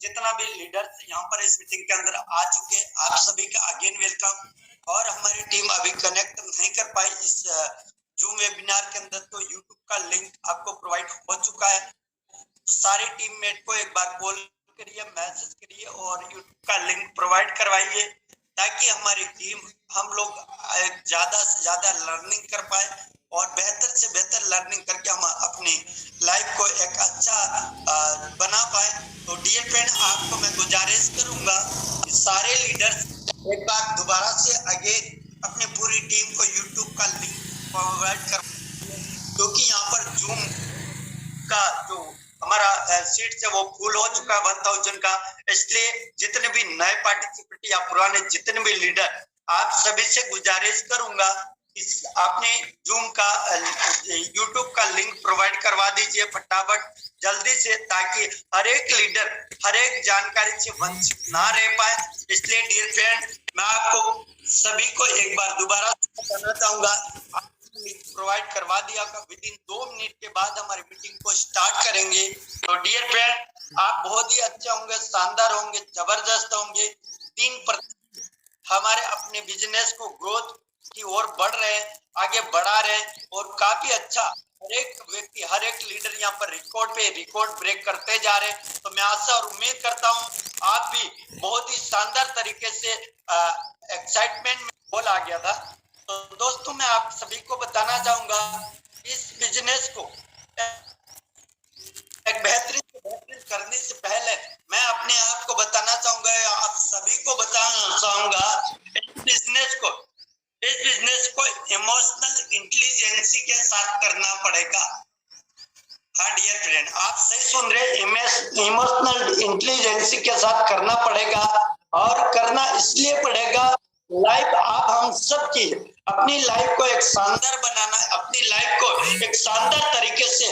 जितना भी लीडर्स यहाँ पर इस मीटिंग के अंदर आ चुके, आप सभी का अगेन वेलकम। और हमारी टीम अभी कनेक्ट नहीं कर पाई इस जूम वेबिनार के अंदर, तो यूट्यूब का लिंक आपको प्रोवाइड हो चुका है। तो सारे टीममेट को एक बार कॉल करिए, मैसेज करिए और यूट्यूब का लिंक प्रोवाइड करवाइए, ताकि हमारी टीम हम लोग ज्यादा से ज्यादा लर्निंग कर पाए और बेहतर से बेहतर लर्निंग करके हम अपनी लाइफ को एक अच्छा बना पाए। तो डियर फ्रेंड, आपको मैं गुजारिश करूंगा कि सारे लीडर्स एक बार दोबारा से अगेन अपनी पूरी टीम को यूट्यूब का लिंक प्रोवाइड कर, क्योंकि यहाँ पर जूम का जो हमारा सीट है वो फुल हो चुका है 1000 का। इसलिए जितने भी नए पार्टिसिपेंट या पुराने जितने भी लीडर, आप सभी से गुजारिश करूंगा आपने जूम का यूट्यूब का लिंक प्रोवाइड करवा दीजिए फटाफट जल्दी से, ताकि हर एक लीडर हर एक जानकारी से वंचित ना रह पाए। इसलिए डियर फ्रेंड, मैं आपको सभी को एक बार दोबारा बताना चाहूंगा, प्रोवाइड करवा दिया का विद इन 2 मिनट के बाद हमारी मीटिंग को स्टार्ट करेंगे। तो डियर फ्रेंड, आप बहुत ही अच्छे होंगे, शानदार होंगे, जबरदस्त होंगे। 3% हमारे अपने बिजनेस को ग्रोथ की ओर बढ़ रहे हैं, आगे बढ़ा रहे हैं और काफी अच्छा हर एक व्यक्ति हर एक लीडर यहाँ पर रिकॉर्ड पे रिकॉर्ड ब्रेक करते जा रहे हैं। तो मैं आशा और उम्मीद करता हूँ आप भी बहुत ही शानदार तरीके से एक्साइटमेंट में बोल आ गया था। तो दोस्तों, मैं आप सभी को बताना चाहूंगा इस बिजनेस को एक बेहतरीन करने से पहले मैं अपने आप को बताना चाहूंगा, आप सभी को बताना चाहूंगा इस बिजनेस को इमोशनल इंटेलिजेंसी के साथ करना पड़ेगा। हाँ डियर फ्रेंड, आप सही सुन रहे, इमोशनल इंटेलिजेंसी के साथ करना पड़ेगा। और करना इसलिए पड़ेगा, लाइफ आप हम सब की अपनी लाइफ को एक शानदार बनाना, अपनी लाइफ को एक शानदार तरीके से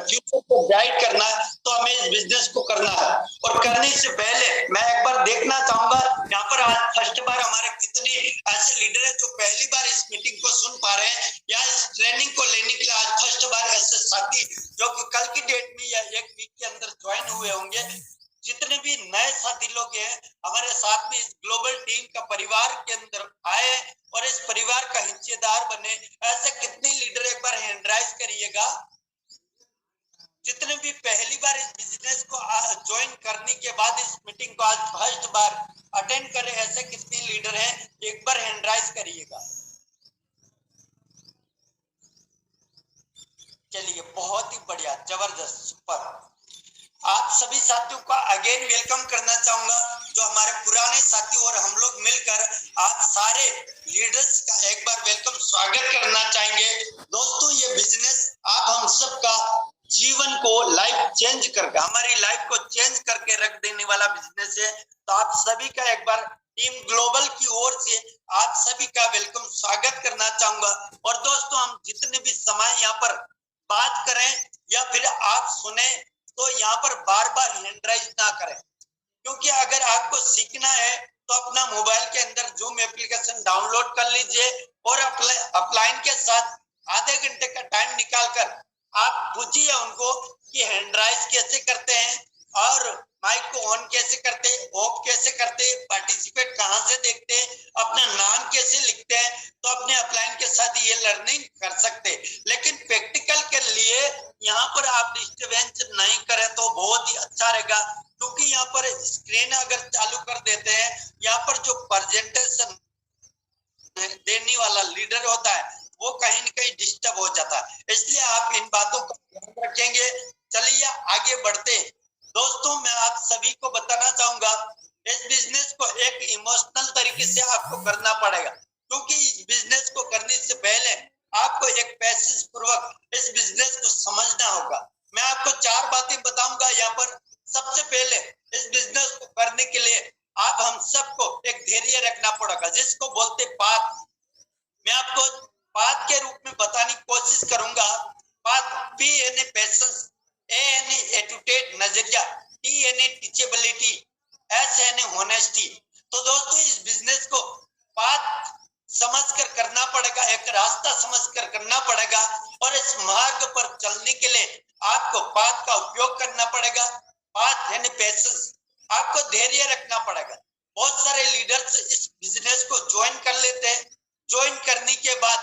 फ्यूचर को गाइड करना है, तो हमें इस बिजनेस को करना है। और करने से पहले मैं एक बार देखना चाहूंगा यहाँ पर आज फर्स्ट बार हमारे कितने ऐसे लीडर है जो पहली बार इस मीटिंग को सुन पा रहे हैं या इस ट्रेनिंग को लेने के लिए आज फर्स्ट बार ऐसे साथी जो कि कल की डेट में या एक वीक के अंदर ज्वाइन हुए होंगे। जितने भी नए साथी लोग हैं हमारे साथ में इस ग्लोबल टीम का परिवार के अंदर आए और इस परिवार का हिस्सेदार बने, ऐसे कितने लीडर एक बार हैंड राइज करिएगा। जितने भी पहली बार इस बिजनेस को ज्वाइन करने के बाद इस मीटिंग को आज फर्स्ट बार अटेंड करे, ऐसे कितने लीडर हैं एक बार हैंड राइज करिएगा। चलिए, बहुत ही बढ़िया, जबरदस्त, सुपर। आप सभी साथियों का अगेन वेलकम करना चाहूंगा, जो हमारे पुराने साथी और हम लोग मिलकर आप सारे लीडर्स का एक बार वेलकम स्वागत करना चाहेंगे। दोस्तों, ये बिजनेस आप हम सब का जीवन को लाइफ चेंज करके, हमारी लाइफ को चेंज करके रख देने वाला बिजनेस है। तो आप सभी का एक बार टीम ग्लोबल की ओर से आप सभी का वेलकम स्वागत करना चाहूंगा। और दोस्तों, हम जितने भी समय यहाँ पर बात करें या फिर आप सुने, तो यहाँ पर बार बार हैंड राइज ना करें, क्योंकि अगर आपको सीखना है तो अपना मोबाइल के अंदर जूम एप्लीकेशन डाउनलोड कर लीजिए और अपलाइन के साथ आधे घंटे का टाइम निकालकर आप पूछिए उनको कि हैंड राइज कैसे करते हैं और माइक को ऑन कैसे करते हैं, ऑफ कैसे करते हैं, पार्टिसिपेट कहाँ से देखते हैं, अपना नाम कैसे लिखते हैं। तो अपने अपलाइन के साथ ये लर्निंग कर सकते हैं। लेकिन प्रैक्टिकल के लिए यहाँ पर आप डिस्टर्बेंस नहीं करें तो बहुत ही अच्छा रहेगा, क्योंकि यहाँ पर स्क्रीन अगर चालू कर देते हैं, यहाँ पर जो प्रेजेंटेशन देने वाला लीडर होता है वो कहीं न कहीं डिस्टर्ब हो जाता है। इसलिए आप इन बातों का ध्यान रखेंगे। चलिए आगे बढ़ते। दोस्तों, मैं आप सभी को बताना चाहूंगा, इस बिजनेस को एक इमोशनल तरीके से आपको करना पड़ेगा, क्योंकि इस बिजनेस को करने से पहले आपको एक पैसेज पूर्वक इस बिजनेस को समझना होगा। मैं आपको 4 बातें बताऊंगा यहाँ पर। सबसे पहले, इस बिजनेस को करने के लिए आप हम सबको एक धैर्य रखना पड़ेगा, जिसको बोलते पाथ। मैं आपको पाथ के रूप में बताने की कोशिश करूंगा। पाथ, P यानी पैशंस, A यानी एटीट्यूड नजरिया, T यानी टीचेबिलिटी, S यानी होनेस्टी। तो दोस्तों, इस बिजनेस को पाथ समझकर करना पड़ेगा, एक रास्ता समझकर करना पड़ेगा। और इस मार्ग पर चलने के लिए आपको पाथ का उपयोग करना पड़ेगा। बात यानी पेशेंस, आपको धैर्य रखना पड़ेगा। बहुत सारे लीडर्स इस बिजनेस को ज्वाइन कर लेते हैं, ज्वाइन करने के बाद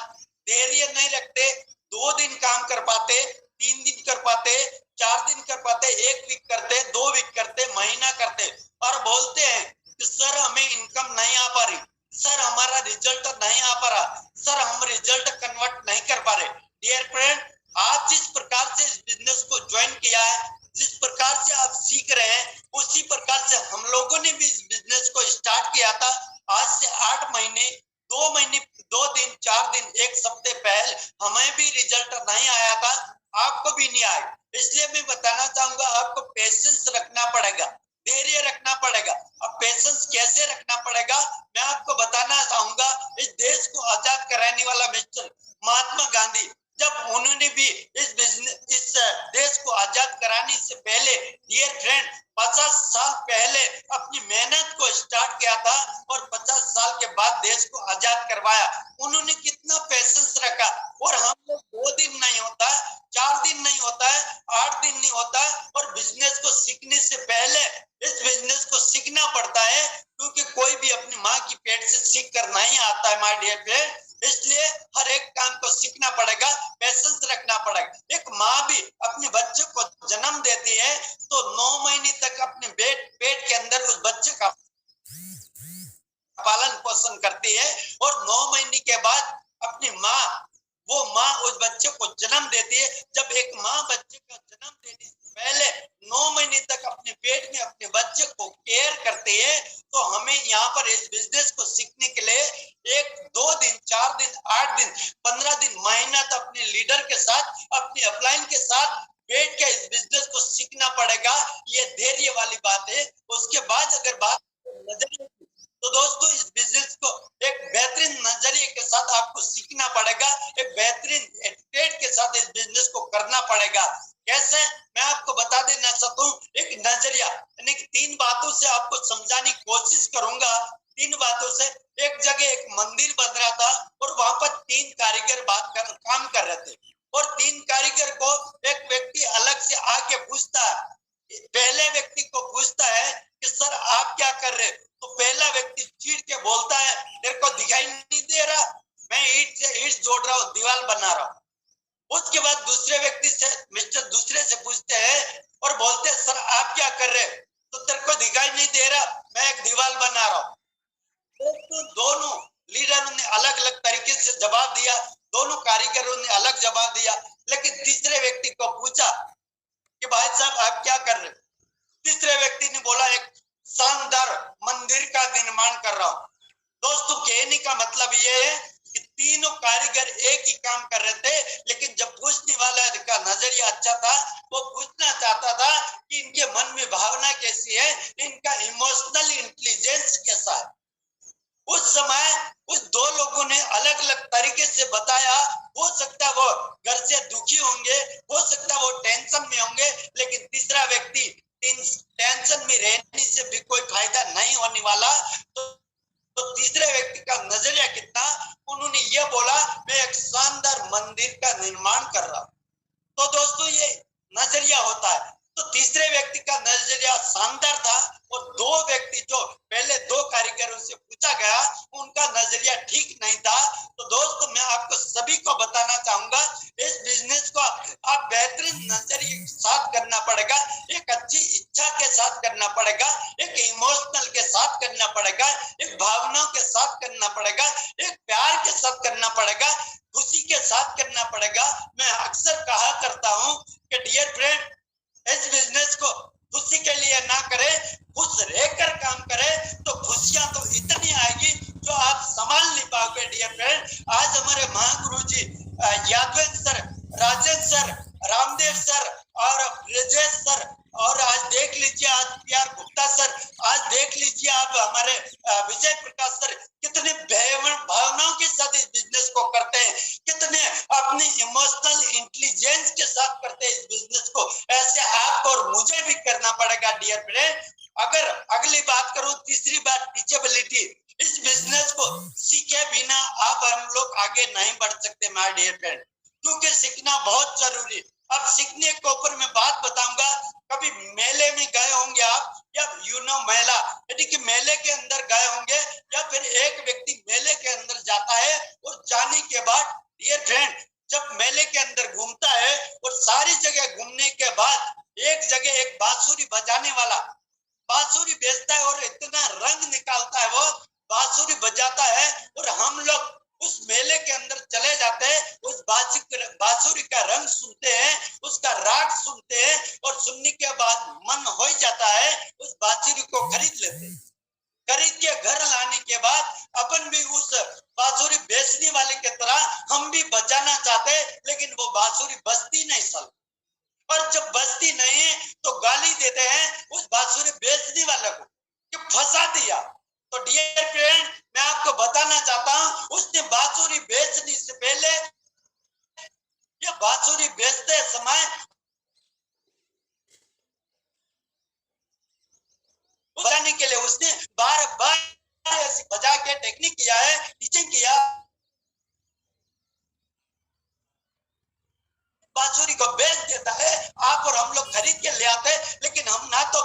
धैर्य नहीं रखते, 2 दिन काम कर पाते, 3 दिन कर पाते, 4 दिन कर पाते, 1 वीक करते, 2 वीक करते, महीना करते और बोलते हैं कि सर हमें इनकम नहीं आ पा रही, सर हमारा रिजल्ट नहीं आ पा रहा, सर हम रिजल्ट कन्वर्ट नहीं कर पा रहे। डियर फ्रेंड, आप जिस प्रकार से इस बिजनेस को ज्वाइन किया है, जिस प्रकार से आप सीख रहे हैं, उसी प्रकार से हम लोगों ने भी इस बिजनेस को स्टार्ट किया था। आज से 8 महीने, 2 महीने, 2 दिन, 4 दिन, 1 सप्ताह पहले हमें भी रिजल्ट नहीं आया था, आपको भी नहीं आया। इसलिए मैं बताना चाहूंगा, आपको पेशेंस रखना पड़ेगा, धैर्य रखना पड़ेगा। अब पेशेंस कैसे रखना पड़ेगा मैं आपको बताना चाहूंगा। इस देश को आजाद कराने वाला मिस्टर महात्मा गांधी, जब उन्होंने भी इस देश को आजाद कराने से पहले, डियर फ्रेंड, 50 साल पहले अपनी मेहनत को स्टार्ट किया था और 50 साल के बाद देश को आजाद करवाया। उन्होंने कितना पेशेंस रखा। और हम लोग 2 दिन नहीं होता है, 4 दिन नहीं होता है, 8 दिन नहीं होता है, और बिजनेस को सीखने से पहले इस बिजनेस को सीखना पड़ता है, क्योंकि कोई भी अपनी माँ की पेट से सीख कर नहीं आता है माय डियर फ्रेंड। इसलिए हर एक काम को सीखना पड़ेगा, पेशेंस रखना पड़ेगा। एक माँ भी अपने बच्चे को जन्म देती है तो 9 महीने तक अपने पेट के अंदर उस बच्चे का पालन पोषण करती है, और 9 महीने के बाद अपनी वो माँ उस बच्चे को जन्म देती है। जब एक माँ बच्चे का जन्म देने से पहले 9 महीने तक अपने पेट में अपने बच्चे को केयर करती है, तो हमें यहाँ पर इस बिजनेस को सीखने के लिए 1, 2 दिन, 4 दिन, 8 दिन, 15 दिन, महीना तक अपने लीडर के साथ, अपने अपलाइन के साथ बैठ के इस बिजनेस को सीखना पड़ेगा। ये धैर्य वाली बात है। उसके बाद अगर बात नजरिए, तो दोस्तों इस बिजनेस को एक बेहतरीन नजरिए के साथ आपको सीखना पड़ेगा, एक बेहतरीन एटीट्यूड के साथ इस बिजनेस को करना पड़ेगा। कैसे मैं आपको बता देना चाहता हूँ, एक नजरिया यानी 3 बातों से आपको समझाने की कोशिश करूंगा। 3 बातों से, एक जगह एक मंदिर बन रहा था और वहां पर 3 कारीगर काम कर रहे थे, और 3 कारीगर को एक व्यक्ति अलग से आके पूछता है। पहले व्यक्ति को पूछता है कि सर आप क्या कर रहे, तो पहला व्यक्ति चीड़ के बोलता है तेरे को दिखाई नहीं दे रहा, मैं ईंट से ईंट जोड़ रहा हूँ, दीवार बना रहा हूँ। उसके बाद दूसरे व्यक्ति से दूसरे से पूछते हैं और बोलते हैं सर आप क्या कर रहे, तो तेरे को दिखाई नहीं दे रहा, मैं एक दीवार बना रहा हूँ। तो दोनों लीडरों ने अलग अलग तरीके से जवाब दिया, दोनों कारीगरों ने अलग जवाब दिया, लेकिन तीसरे व्यक्ति को पूछा कि भाई साहब आप क्या कर रहे, तीसरे व्यक्ति ने बोला एक शानदार मंदिर का निर्माण कर रहा हूं। दोस्तों कहने का मतलब ये है कि तीनों कारीगर एक ही काम कर रहे थे, लेकिन जब पूछने वाला का नजरिया अच्छा था, वो पूछना चाहता था कि इनके मन में भावना कैसी है, इनका इमोशनल इंटेलिजेंस कैसा है। उस समय उस 2 लोगों ने अलग अलग तरीके से बताया। हो सकता है वो घर से दुखी होंगे, हो सकता है वो टेंशन में होंगे, लेकिन तीसरा व्यक्ति टेंशन में रहने से भी कोई फायदा नहीं होने वाला। तो तीसरे व्यक्ति का नजरिया कितना, उन्होंने ये बोला मैं एक शानदार मंदिर का निर्माण कर रहा हूं। तो दोस्तों ये नजरिया होता है। तो तीसरे व्यक्ति का नजरिया शानदार था, और 2 व्यक्ति जो पहले 2 कारीगरों से पूछा गया उनका नजरिया ठीक नहीं था। तो दोस्तों मैं आपको सभी को बताना चाहूंगा, इस बिजनेस को आप बेहतरीन नजरिए के साथ करना पड़ेगा, एक अच्छी इच्छा के साथ करना पड़ेगा, एक इमोशनल के साथ करना पड़ेगा, एक भावनाओं के साथ करना पड़ेगा, एक प्यार के साथ करना पड़ेगा, खुशी के साथ करना पड़ेगा। मैं अक्सर कहा करता हूं कि डियर फ्रेंड, इस बिजनेस को खुशी के लिए ना करे, खुश रहकर काम करे, तो खुशियां तो इतनी आएगी जो आप संभाल नहीं पाओगे। डियर फ्रेंड, आज हमारे Mahaguru ji Yadavendra sir, Rajendra sir, Ramdev sir और ब्रजेश सर, और आज देख लीजिए आज PR गुप्ता सर, आज देख लीजिए आप हमारे विजय प्रकाश सर, कितने भावनाओं के साथ इस बिजनेस को करते हैं, कितने अपनी इमोशनल इंटेलिजेंस के साथ करते हैं इस बिजनेस को। ऐसे आपको और मुझे भी करना पड़ेगा डियर फ्रेंड। अगर अगली बात करूं, तीसरी बात टीचेबिलिटी, इस बिजनेस को सीखे बिना आप हम लोग आगे नहीं बढ़ सकते माय डियर फ्रेंड, क्योंकि सीखना बहुत जरूरी। अब सीखने के ऊपर मैं बात बताऊंगा। कभी मेले में गए होंगे आप, या मेला, यानी कि मेले के अंदर गए होंगे, या फिर एक व्यक्ति मेले के अंदर जाता है और जाने के बाद डियर फ्रेंड जब मेले के अंदर घूमता है और सारी जगह घूमने के बाद एक जगह एक बांसुरी बजाने वाला बांसुरी बेचता है और इतना रंग निकालता है, वो बांसुरी बजाता है, और हम लोग उस मेले के अंदर चले जाते हैं, उस बांसुरी का रंग सुनते हैं, उसका राग सुनते हैं, और सुनने के बाद मन हो जाता है, उस बांसुरी को खरीद लेते हैं। खरीद के घर लाने के बाद अपन भी उस बांसुरी बेचने वाले की तरह हम भी बजाना चाहते, लेकिन वो बांसुरी बजती नहीं सल, और जब बजती नहीं है तो गाली देते हैं उस बांसुरी बेचने वाले को कि फंसा दिया। तो डियर फ्रेंड मैं आपको बताना चाहता हूं, उसने बांसुरी बेचने से पहले ये बांसुरी बेचते समय बजाने के लिए उसने बार बार ऐसी बजा के टेक्निक किया है, टीचिंग किया, बांसुरी को बेच देता है। आप और हम लोग खरीद के ले आते हैं, लेकिन हम ना तो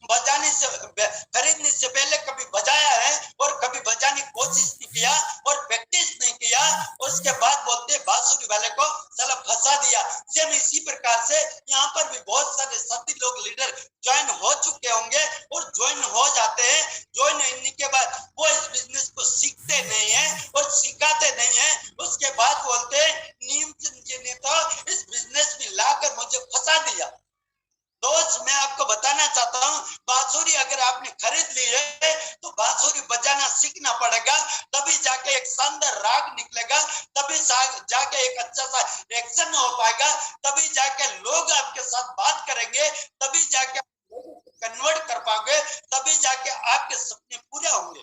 बजाने से खरीदने से पहले कभी बजाया है और कभी बजाने की कोशिश नहीं किया और प्रैक्टिस नहीं किया, उसके बाद बोलते बांसुरी वाले को साला फंसा दिया। सेम इसी प्रकार से यहाँ पर भी बहुत सारे सभी लोग लीडर ज्वाइन हो चुके होंगे और ज्वाइन हो जाते हैं। ज्वाइन होने के बाद वो इस बिजनेस को सीखते नहीं है और सिखाते नहीं है, उसके बाद बोलते नीमचंद जी ने तो इस बिजनेस में लाकर मुझे फंसा दिया। दोस्त मैं आपको बताना चाहता हूँ, बांसुरी अगर आपने खरीद ली है तो बांसुरी बजाना सीखना पड़ेगा, तभी जाके एक शानदार राग निकलेगा, तभी जाके एक अच्छा सा एक्शन हो पाएगा, तभी जाके लोग आपके साथ बात करेंगे, तभी जाके कन्वर्ट कर पाओगे, तभी जाके आपके सपने पूरे होंगे।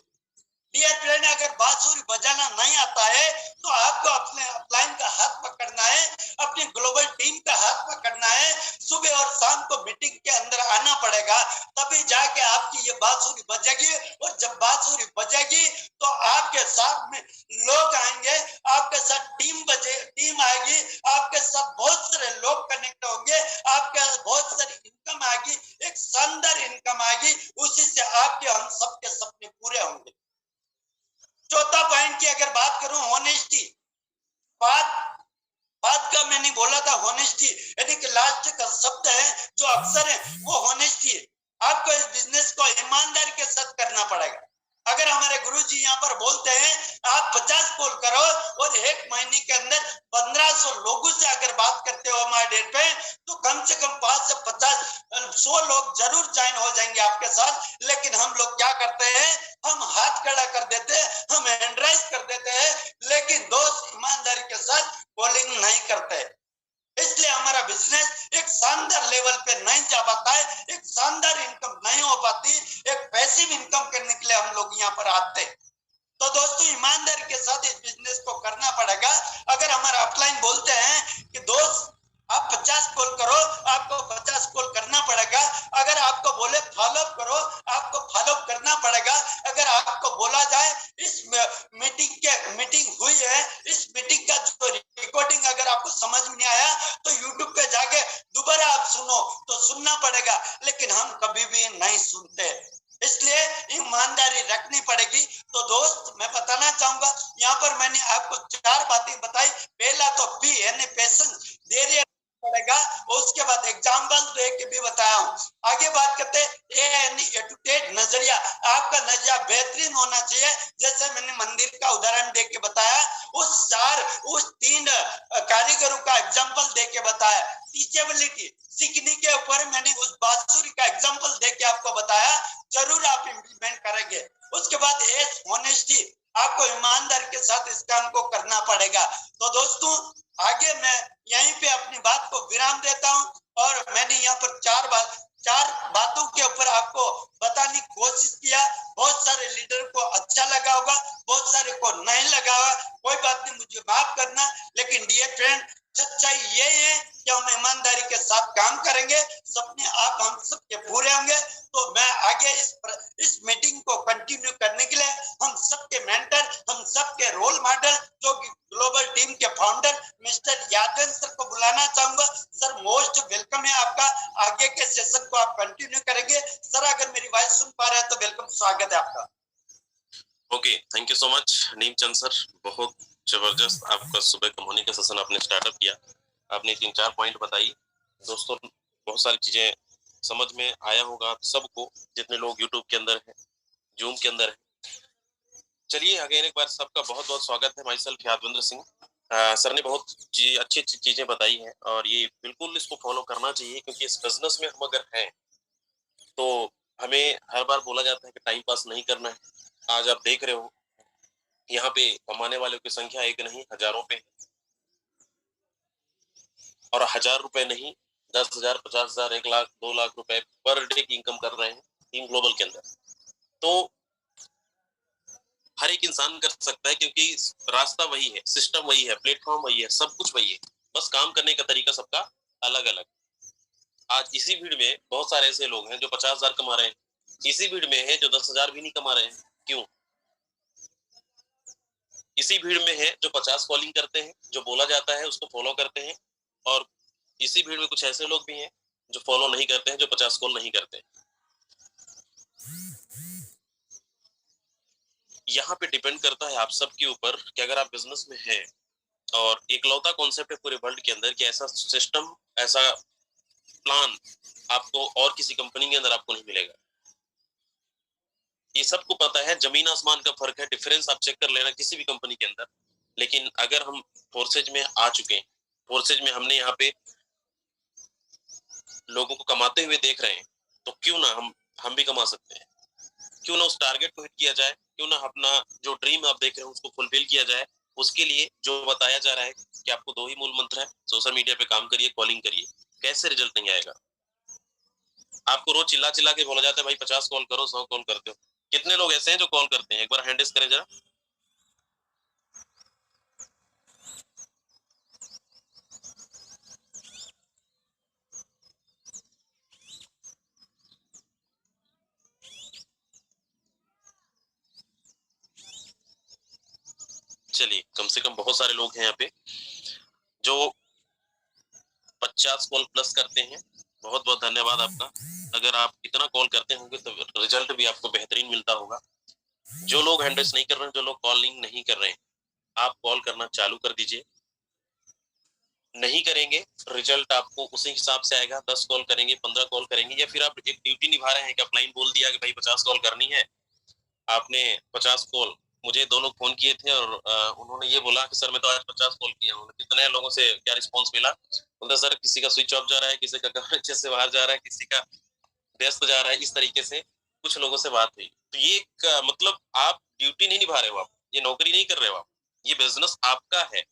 डियर फ्रेंड अगर बांसुरी बजाना नहीं आता है तो आपको अपने अपलाइन का हाथ पकड़ना है, अपनी ग्लोबल टीम का हाथ पकड़ना है, सुबह और शाम को मीटिंग के अंदर आना पड़ेगा, तभी जाके आपकी ये बांसुरी बजेगी। और जब बांसुरी बजेगी तो आपके साथ में लोग आएंगे, आपके साथ टीम आएगी, आपके साथ बहुत सारे लोग कनेक्ट होंगे, आपके बहुत सारी इनकम आएगी, एक शानदार इनकम आएगी, उसी से आपके हम सबके सपने पूरे होंगे। चौथा पॉइंट की अगर बात करूं, होनेस्टी। बात का मैंने बोला था होनेस्टी, यानी कि लास्ट का शब्द है जो अक्सर है वो होनेस्टी है। आपको इस बिजनेस को ईमानदारी के साथ करना पड़ेगा। अगर हमारे गुरुजी यहाँ पर बोलते हैं आप 50 कॉल करो और एक महीने के अंदर 1500 लोगों से अगर बात करते हो हमारे डेट पे, तो कम से कम 5 से 50 100 लोग जरूर ज्वाइन हो जाएंगे आपके साथ। लेकिन हम लोग क्या करते हैं, हम हाथ खड़ा कर देते हैं, हम हैंड राइज कर देते हैं, लेकिन दोस्त ईमानदारी के साथ कॉलिंग नहीं करते। इसलिए हमारा बिजनेस एक शानदार लेवल पे नहीं जा पाता है, एक शानदार इनकम नहीं हो पाती, एक पैसिव इनकम करने के लिए हम लोग यहाँ पर आते हैं। तो दोस्तों ईमानदारी के साथ इस बिजनेस को करना पड़ेगा। अगर हमारा अपलाइन बोलते हैं कि दोस्त आप 50 कॉल करो, आपको 50 कॉल करना पड़ेगा। अगर आपको बोले फॉलो करो, आपको फॉलो करना पड़ेगा। अगर आपको बोला जाए इस मीटिंग हुई है, इस मीटिंग का जो रिकॉर्डिंग अगर आपको समझ में नहीं आया तो यूट्यूब पे जाके दोबारा आप सुनो, तो सुनना पड़ेगा, लेकिन हम कभी भी नहीं सुनते, इसलिए ईमानदारी रखनी पड़ेगी। तो दोस्त मैं बताना चाहूंगा, यहाँ पर मैंने आपको 4 बातें बताई। पहला तो पी यानी पेशेंस, धैर्य पड़ेगा, और उसके बाद एग्जाम्पल दे के भी बताया हूँ। आगे बात करते हैं ए यानी एजुकेट, नजरिया। आपका नजरिया बेहतरीन होना चाहिए, जैसे मैंने मंदिर का उदाहरण दे के बताया, उस 3 कारीगरों का एग्जाम्पल दे के बताया। टीचेबिलिटी, सीखने के ऊपर मैंने उस बांसुरी का एग्जाम्पल दे के आपको बताया, जरूर आप इम्प्लीमेंट करेंगे। उसके बाद एस होनेस्टी, आपको ईमानदारी के साथ इस काम को करना पड़ेगा। तो दोस्तों आगे मैं यहीं पे अपनी बात को विराम देता हूं, और मैंने यहाँ पर 4 बातों के ऊपर आपको बताने की कोशिश किया। बहुत सारे लीडर को अच्छा लगा होगा, बहुत सारे को नहीं लगा होगा, कोई बात नहीं, मुझे माफ करना। लेकिन डियर फ्रेंड सच्चाई ये है कि हम ईमानदारी के साथ काम करेंगे, सपने आप हम सबके पूरे होंगे। तो मैं आगे इस मीटिंग को कंटिन्यू करने के लिए हम सबके मेंटर, हम सबके रोल मॉडल जो कि ग्लोबल टीम के फाउंडर मिस्टर यादव सर को बुलाना चाहूंगा। सर मोस्ट वेलकम है आपका, आगे के सेशन को आप कंटिन्यू करेंगे। सर अगर मेरी वॉइस सुन पा रहे हैं तो वेलकम, स्वागत है आपका। Okay, thank you so much Neemchand sir, बहुत जबरदस्त आपका सुबह का मॉर्निंग का सेशन आपने स्टार्टअप किया। आपने 3-4 पॉइंट बताई दोस्तों, बहुत सारी चीजें समझ में आया होगा आप सबको, जितने लोग यूट्यूब के अंदर हैं, जूम के अंदर है। चलिए अगेन एक बार सबका बहुत बहुत स्वागत है। Myself Yadvendra Singh. Sir ने बहुत अच्छी अच्छी चीजें बताई हैं और ये बिल्कुल इसको फॉलो करना चाहिए, क्योंकि इस बिजनेस में हम अगर हैं तो हमें हर बार बोला जाता है कि टाइम पास नहीं करना है। आज आप देख रहे हो यहाँ पे कमाने वालों की संख्या एक नहीं हजारों पे, और 1000 रुपए नहीं 10,000, 50,000, 1 लाख, 2 लाख रुपए पर डे की इनकम कर रहे हैं टीम ग्लोबल के अंदर। तो हर एक इंसान कर सकता है, क्योंकि रास्ता वही है, सिस्टम वही है, प्लेटफॉर्म वही है, सब कुछ वही है, बस काम करने का तरीका सबका अलग अलग। आज इसी भीड़ में बहुत सारे ऐसे लोग हैं जो 50,000 कमा रहे हैं, इसी भीड़ में है जो 10,000 भी नहीं कमा रहे हैं। क्यों? इसी भीड़ में है जो 50 कॉलिंग करते हैं, जो बोला जाता है उसको फॉलो करते हैं, और इसी भीड़ में कुछ ऐसे लोग भी हैं जो फॉलो नहीं करते हैं, जो 50 कॉल नहीं करते हैं। यहाँ पे डिपेंड करता है आप सबके ऊपर कि अगर आप बिजनेस में हैं, और एकलौता कॉन्सेप्ट है पूरे वर्ल्ड के अंदर कि ऐसा सिस्टम, ऐसा प्लान आपको और किसी कंपनी के अंदर आपको नहीं मिलेगा। ये सबको पता है, जमीन आसमान का फर्क है, डिफरेंस आप चेक कर लेना किसी भी कंपनी के अंदर। लेकिन अगर हम फोर्सेज में आ चुके हैं, फोर्सेज में हमने यहाँ पे लोगों को कमाते हुए देख रहे हैं, तो क्यों ना हम भी कमा सकते हैं। क्यों ना उस टारगेट को हिट किया जाए, क्यों ना अपना जो ड्रीम आप देख रहे हैं उसको फुलफिल किया जाए। उसके लिए जो बताया जा रहा है कि आपको 2 ही मूल मंत्र है, सोशल मीडिया पे काम करिए, कॉलिंग करिए। कैसे रिजल्ट नहीं आएगा? आपको रोज चिल्ला चिल्ला के बोला जाता है भाई 50 कॉल करो, 100 कॉल करते हो। कितने लोग ऐसे हैं जो कॉल करते हैं? एक बार हैंड रेज करें जरा। चलिए, कम से कम बहुत सारे लोग हैं यहाँ पे जो 50 कॉल प्लस करते हैं। बहुत बहुत धन्यवाद आपका। अगर आप इतना कॉल करते होंगे तो रिजल्ट भी आपको बेहतरीन मिलता होगा। जो लोग हैंड रेज नहीं कर रहे हैं, जो लोग कॉलिंग नहीं कर रहे हैं, आप कॉल करना चालू कर दीजिए। नहीं करेंगे, रिजल्ट आपको उसी हिसाब से आएगा। 10 कॉल करेंगे, 15 कॉल करेंगे, या फिर आप एक ड्यूटी निभा रहे हैं कि अपलाइन बोल दिया कि भाई 50 कॉल करनी है, आपने 50 कॉल, मुझे 2 लोग फोन किए थे और उन्होंने ये बोला कि सर मैं तो आज 50 कॉल किया हूँ। कितने लोगों से क्या रिस्पॉन्स मिला? बोलता सर किसी का स्विच ऑफ जा रहा है, किसी का कवरेज से बाहर जा रहा है, किसी का व्यस्त जा रहा है। इस तरीके से कुछ लोगों से बात हुई। तो ये मतलब आप ड्यूटी नहीं निभा रहे हो, आप ये नौकरी नहीं कर रहे हो, आप ये बिजनेस आपका है।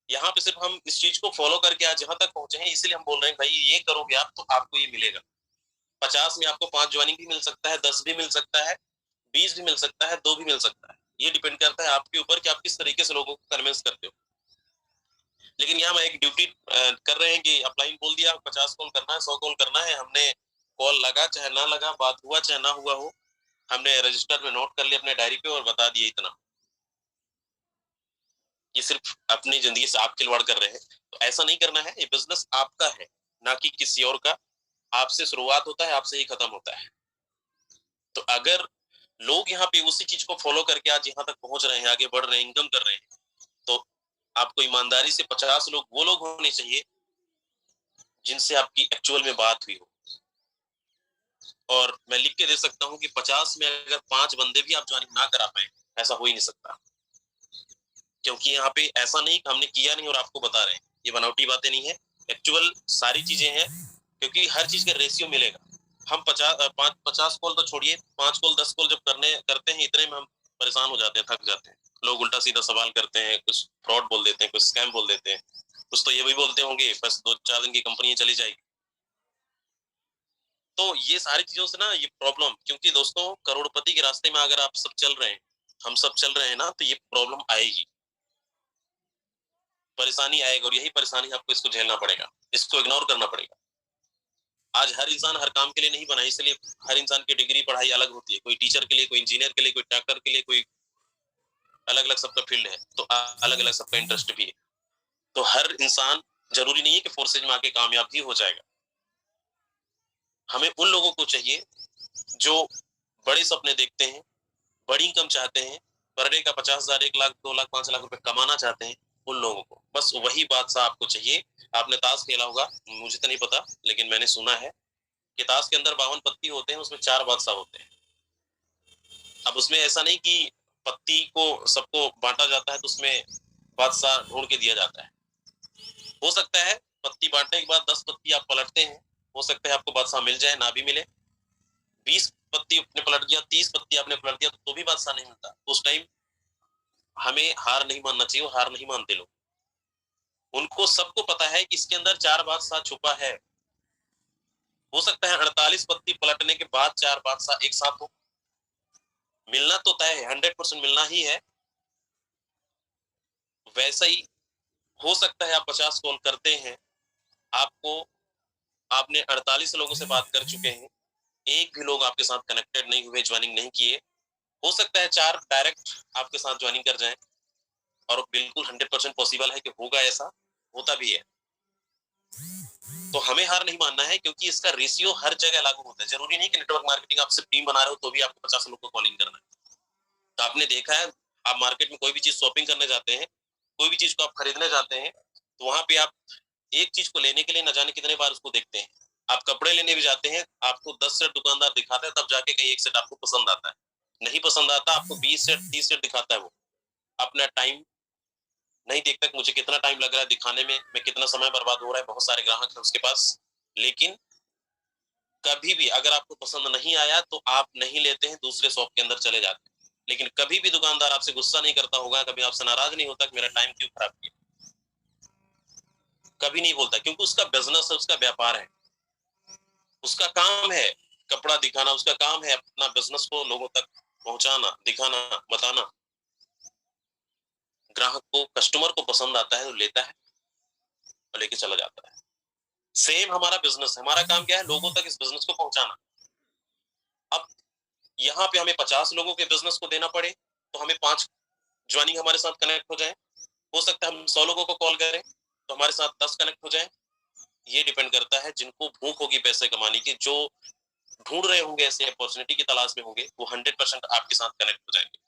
यहाँ पे सिर्फ हम इस चीज को फॉलो करके आज यहाँ तक पहुंचे हैं, इसलिए हम बोल रहे हैं भाई ये करोगे आप तो आपको ये मिलेगा। 50 में आपको 5 ज्वाइनिंग भी मिल सकता है, 10 भी मिल सकता है, 20 भी मिल सकता है, 2 भी मिल सकता है। ये डिपेंड करता है आपके ऊपर कि आप किस तरीके से लोगों को कन्विंस करते हो। लेकिन यहाँ हम एक ड्यूटी कर रहे हैं कि अपलाइन बोल दिया 50 कॉल करना है, 100 कॉल करना है। हमने कॉल लगा चाहे ना लगा, बात हुआ चाहे ना हुआ हो, हमने रजिस्टर में नोट कर लिया अपने डायरी पे और बता दिया इतना। ये सिर्फ अपनी जिंदगी से आप खिलवाड़ कर रहे हैं, तो ऐसा नहीं करना है। ये बिजनेस आपका है, ना कि किसी और का। आपसे शुरुआत होता है, आपसे ही खत्म होता है। तो अगर लोग यहाँ पे उसी चीज को फॉलो करके आज यहाँ तक पहुंच रहे हैं, आगे बढ़ रहे हैं, इनकम कर रहे हैं, तो आपको ईमानदारी से 50 लोग वो लोग होने चाहिए जिनसे आपकी एक्चुअल में बात हुई हो। और मैं लिख के दे सकता हूँ कि 50 में अगर 5 बंदे भी आप ज्वाइनिंग ना करा पाए, ऐसा हो ही नहीं सकता। क्योंकि यहाँ पे ऐसा नहीं कि हमने किया नहीं और आपको बता रहे हैं, ये बनावटी बातें नहीं है, एक्चुअल सारी चीजें हैं। क्योंकि हर चीज का रेशियो मिलेगा। हम 50 कॉल तो छोड़िए, 5 कॉल 10 कॉल जब करते हैं, इतने में हम परेशान हो जाते हैं, थक जाते हैं। लोग उल्टा सीधा सवाल करते हैं, कुछ फ्रॉड बोल देते हैं, कुछ स्कैम बोल देते हैं, कुछ तो ये भी बोलते होंगे बस 2-4 दिन की कंपनी चली जाएगी। तो ये सारी चीजों से ना ये प्रॉब्लम, क्योंकि दोस्तों करोड़पति के रास्ते में अगर आप सब चल रहे हैं, हम सब चल रहे हैं ना, तो ये प्रॉब्लम आएगी, परेशानी आएगा। और यही परेशानी आपको इसको झेलना पड़ेगा, इसको इग्नोर करना पड़ेगा। आज हर इंसान हर काम के लिए नहीं बना, इसलिए हर इंसान की डिग्री पढ़ाई अलग होती है। कोई टीचर के लिए, कोई इंजीनियर के लिए, कोई डॉक्टर के लिए, कोई अलग अलग सबका फील्ड है, तो अलग अलग सबका इंटरेस्ट भी है। तो हर इंसान जरूरी नहीं है कि फोर्सेज में आके कामयाब ही हो जाएगा। हमें उन लोगों को चाहिए जो बड़े सपने देखते हैं, बड़ी इनकम चाहते हैं, पर डे का 50,000, 1 लाख, 2 लाख, 5 लाख रुपए कमाना चाहते हैं, उन लोगों को बस वही बादशाह आपको चाहिए। आपने ताश खेला होगा, मुझे तो नहीं पता, लेकिन मैंने सुना है कि ताश के अंदर 52 पत्ती होते हैं, उसमें 4 बादशाह होते हैं। अब उसमें ऐसा नहीं कि पत्ती को सबको बांटा जाता है तो उसमें बादशाह ढूंढ के दिया जाता है। हो सकता है पत्ती बांटने के बाद 10 पत्ती आप पलटते हैं, हो सकता है आपको बादशाह मिल जाए, ना भी मिले। 20 पत्ती आपने पलट दिया, 30 पत्ती आपने पलट दिया, तो भी बादशाह नहीं मिलता। उस टाइम हमें हार नहीं मानना चाहिए, वो हार नहीं मानते लोग। उनको सबको पता है कि इसके अंदर 4 बादशाह छुपा है। हो सकता है 48 पत्ती पलटने के बाद 4 बादशाह एक साथ हो। मिलना तो तय है, 100% मिलना ही है। वैसा ही हो सकता है आप 50 कॉल करते हैं, आपको आपने 48 लोगों से बात कर चुके हैं, एक भी लोग आपके साथ कनेक्टेड नहीं हुए, ज्वाइनिंग नहीं किए। हो सकता है 4 डायरेक्ट आपके साथ ज्वाइनिंग कर जाएं, और बिल्कुल 100% पॉसिबल है कि होगा, ऐसा होता भी है। तो हमें हार नहीं मानना है, क्योंकि इसका रेशियो हर जगह लागू होता है। जरूरी नहीं कि नेटवर्क मार्केटिंग आप सिर्फ टीम बना रहे हो तो भी आपको 50 लोग को कॉलिंग करना है। तो आपने देखा है, आप मार्केट में कोई भी चीज शॉपिंग करने जाते हैं, कोई भी चीज को आप खरीदने जाते हैं, तो वहां पे आप एक चीज को लेने के लिए न जाने कितने बार उसको देखते हैं। आप कपड़े लेने भी जाते हैं, आपको 10 सेट दुकानदार दिखाता है, तब जाके कहीं एक सेट आपको पसंद आता है। नहीं पसंद आता, आपको 20 सेट 30 सेट दिखाता है। वो अपना टाइम नहीं देखता कि मुझे कितना टाइम लग रहा है दिखाने में, मैं कितना समय बर्बाद हो रहा है, बहुत सारे ग्राहक हैं उसके पास। लेकिन कभी भी अगर आपको पसंद नहीं आया तो आप नहीं लेते हैं, दूसरे शॉप के अंदर चले जाते हैं। लेकिन कभी भी दुकानदार आपसे गुस्सा नहीं करता होगा, कभी आपसे नाराज नहीं होता कि मेरा टाइम क्यों खराब किया, कभी नहीं बोलता, क्योंकि उसका बिजनेस है, उसका व्यापार है, उसका काम है कपड़ा दिखाना, उसका काम है अपना बिजनेस को लोगों तक पहुंचाना, दिखाना, बताना। ग्राहक को, कस्टमर को पसंद आता है तो लेता है और लेके चला जाता है। सेम हमारा बिजनेस है, हमारा काम क्या है, लोगों तक इस बिजनेस को पहुंचाना। अब यहाँ पे हमें 50 लोगों के बिजनेस को देना पड़े तो हमें 5 ज्वाइनिंग हमारे साथ कनेक्ट हो जाए। हो सकता है हम 100 लोगों को कॉल करें तो हमारे साथ 10 कनेक्ट हो जाए। ये डिपेंड करता है, जिनको भूख होगी पैसे कमाने की, जो ढूंढ रहे होंगे, ऐसे अपॉर्चुनिटी की तलाश में होंगे, वो 100% आपके साथ कनेक्ट हो जाएंगे।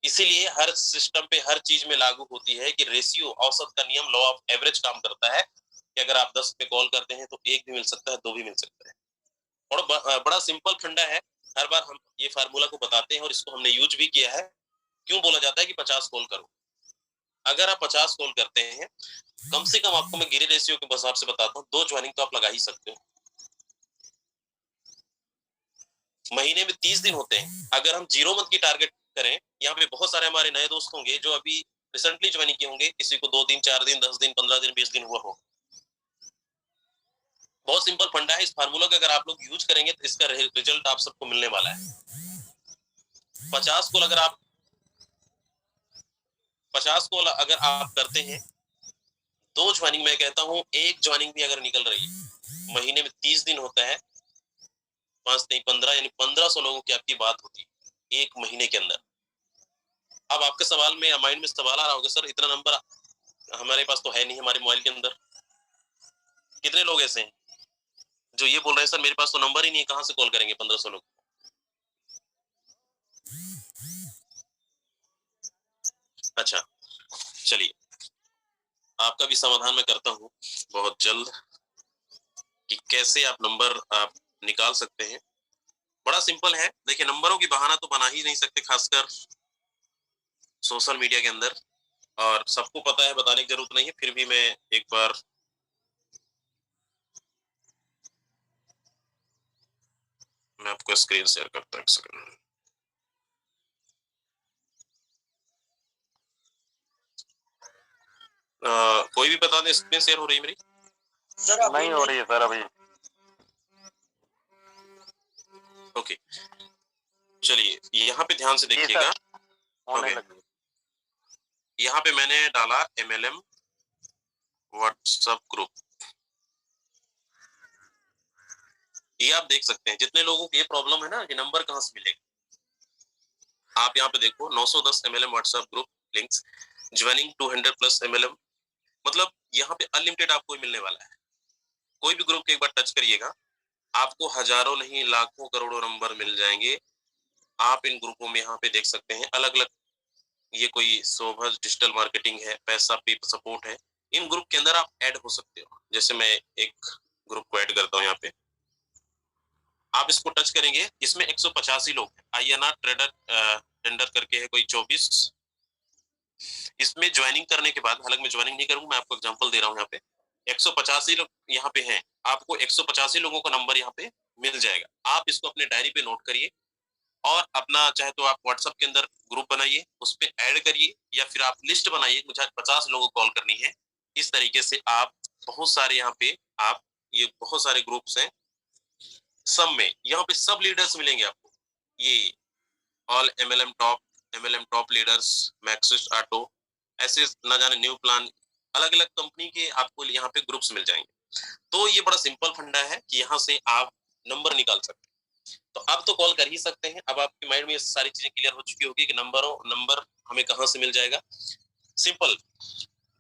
इसीलिए हर सिस्टम पे, हर चीज में लागू होती है कि रेशियो, औसत का नियम, लॉ ऑफ एवरेज काम करता है कि अगर आप 10 पे कॉल करते हैं तो 1 भी मिल सकता है, 2 भी मिल सकता है। और बड़ा सिंपल फंडा है, हर बार हम ये फार्मूला को बताते हैं और इसको हमने यूज भी किया है। क्यों बोला जाता है कि 50 कॉल करो? अगर आप 50 कॉल करते हैं, कम से कम आपको मैं गिरे रेशियो के हिसाब से बताता हूँ, 2 ज्वाइनिंग तो आप लगा ही सकते हो। महीने में 30 दिन होते हैं। अगर हम 0 मंथ की टारगेट करें, यहाँ पे बहुत सारे हमारे नए दोस्त होंगे जो अभी रिसेंटली ज्वाइनिंग किए होंगे, किसी को 2 दिन, 4 दिन, 10 दिन, 15 दिन, 20 दिन हुआ हो। बहुत सिंपल फंडा है, इस फार्मूला का अगर आप लोग यूज करेंगे तो इसका रिजल्ट आप सबको मिलने वाला है। 50 कॉल अगर आप 50 कॉल अगर आप करते हैं, 2 ज्वाइनिंग, मैं कहता हूँ 1 ज्वाइनिंग भी अगर निकल रही है, महीने में 30 दिन होता है, 5 नहीं 15, यानी 1500 लोगों की आपकी बात होती है 1 महीने के अंदर। अब आपके सवाल में, माइंड में सवाल आ रहा होगा, सर इतना नंबर हमारे पास तो है नहीं, हमारे मोबाइल के अंदर। कितने लोग ऐसे हैं जो ये बोल रहे हैं, सर मेरे पास तो नंबर ही नहीं है, कहां से कॉल करेंगे 1500 लोग? अच्छा, चलिए, आपका भी समाधान मैं करता हूँ बहुत जल्द कि कैसे आप नंबर आप निकाल सकते हैं। बड़ा सिंपल है, देखिए, नंबरों की बहाना तो बना ही नहीं सकते, खासकर सोशल मीडिया के अंदर, और सबको पता है, बताने की जरूरत नहीं है, फिर भी मैं एक बार मैं आपको स्क्रीन शेयर करता हूं, एक सेकंड। कोई भी बता दे, स्क्रीन शेयर हो रही है मेरी? सर अभी नहीं हो रही है सर अभी। ओके, चलिए यहाँ पे ध्यान से जी देखिएगा। सर, होने ओके, लगी। यहाँ पे मैंने डाला MLM व्हाट्सएप ग्रुप। ये आप देख सकते हैं, जितने लोगों को ये प्रॉब्लम है ना कि नंबर कहाँ से मिलेगा, आप यहाँ पे देखो 910 MLM WhatsApp group links, joining 200+ MLM, मतलब यहाँ पे अनलिमिटेड आपको मिलने वाला है। कोई भी ग्रुप एक बार टच करिएगा, आपको हजारों नहीं लाखों करोड़ों नंबर मिल जाएंगे। आप इन ग्रुपों में यहाँ पे देख सकते हैं अलग अलग, ये कोई सोभज डिजिटल मार्केटिंग है, पैसा पे सपोर्ट है, इन ग्रुप के अंदर आप ऐड हो सकते हो। जैसे मैं एक ग्रुप को ऐड करता हूँ यहाँ पे, आप इसको टच करेंगे, इसमें 185 लोग हैं। INR ट्रेडर टेंडर करके है कोई 24, इसमें ज्वाइनिंग करने के बाद, हालांकि मैं ज्वाइनिंग नहीं करूंगा, मैं आपको एग्जांपल दे रहा हूँ। यहाँ पे 185 लोग यहाँ पे हैं, आपको 185 लोगों का नंबर यहाँ पे मिल जाएगा। आप इसको अपने डायरी पे नोट करिए और अपना चाहे तो आप व्हाट्सएप के अंदर ग्रुप बनाइए, उस पर ऐड करिए, या फिर आप लिस्ट बनाइए, मुझे 50 लोगों को कॉल करनी है। इस तरीके से आप बहुत सारे यहाँ पे, आप ये बहुत सारे ग्रुप्स हैं, सब में यहाँ पे सब लीडर्स मिलेंगे आपको। ये all MLM top leaders, Maxis auto, ऐसे ना जाने न्यू प्लान, अलग अलग कंपनी के आपको यहाँ पे ग्रुप्स मिल जाएंगे। तो ये बड़ा सिंपल फंडा है कि यहाँ से आप नंबर निकाल सकते हैं। तो अब तो कॉल कर ही सकते हैं। अब आपके माइंड में ये सारी चीजें क्लियर हो चुकी होगी कि नंबर हमें कहाँ से मिल जाएगा। सिंपल।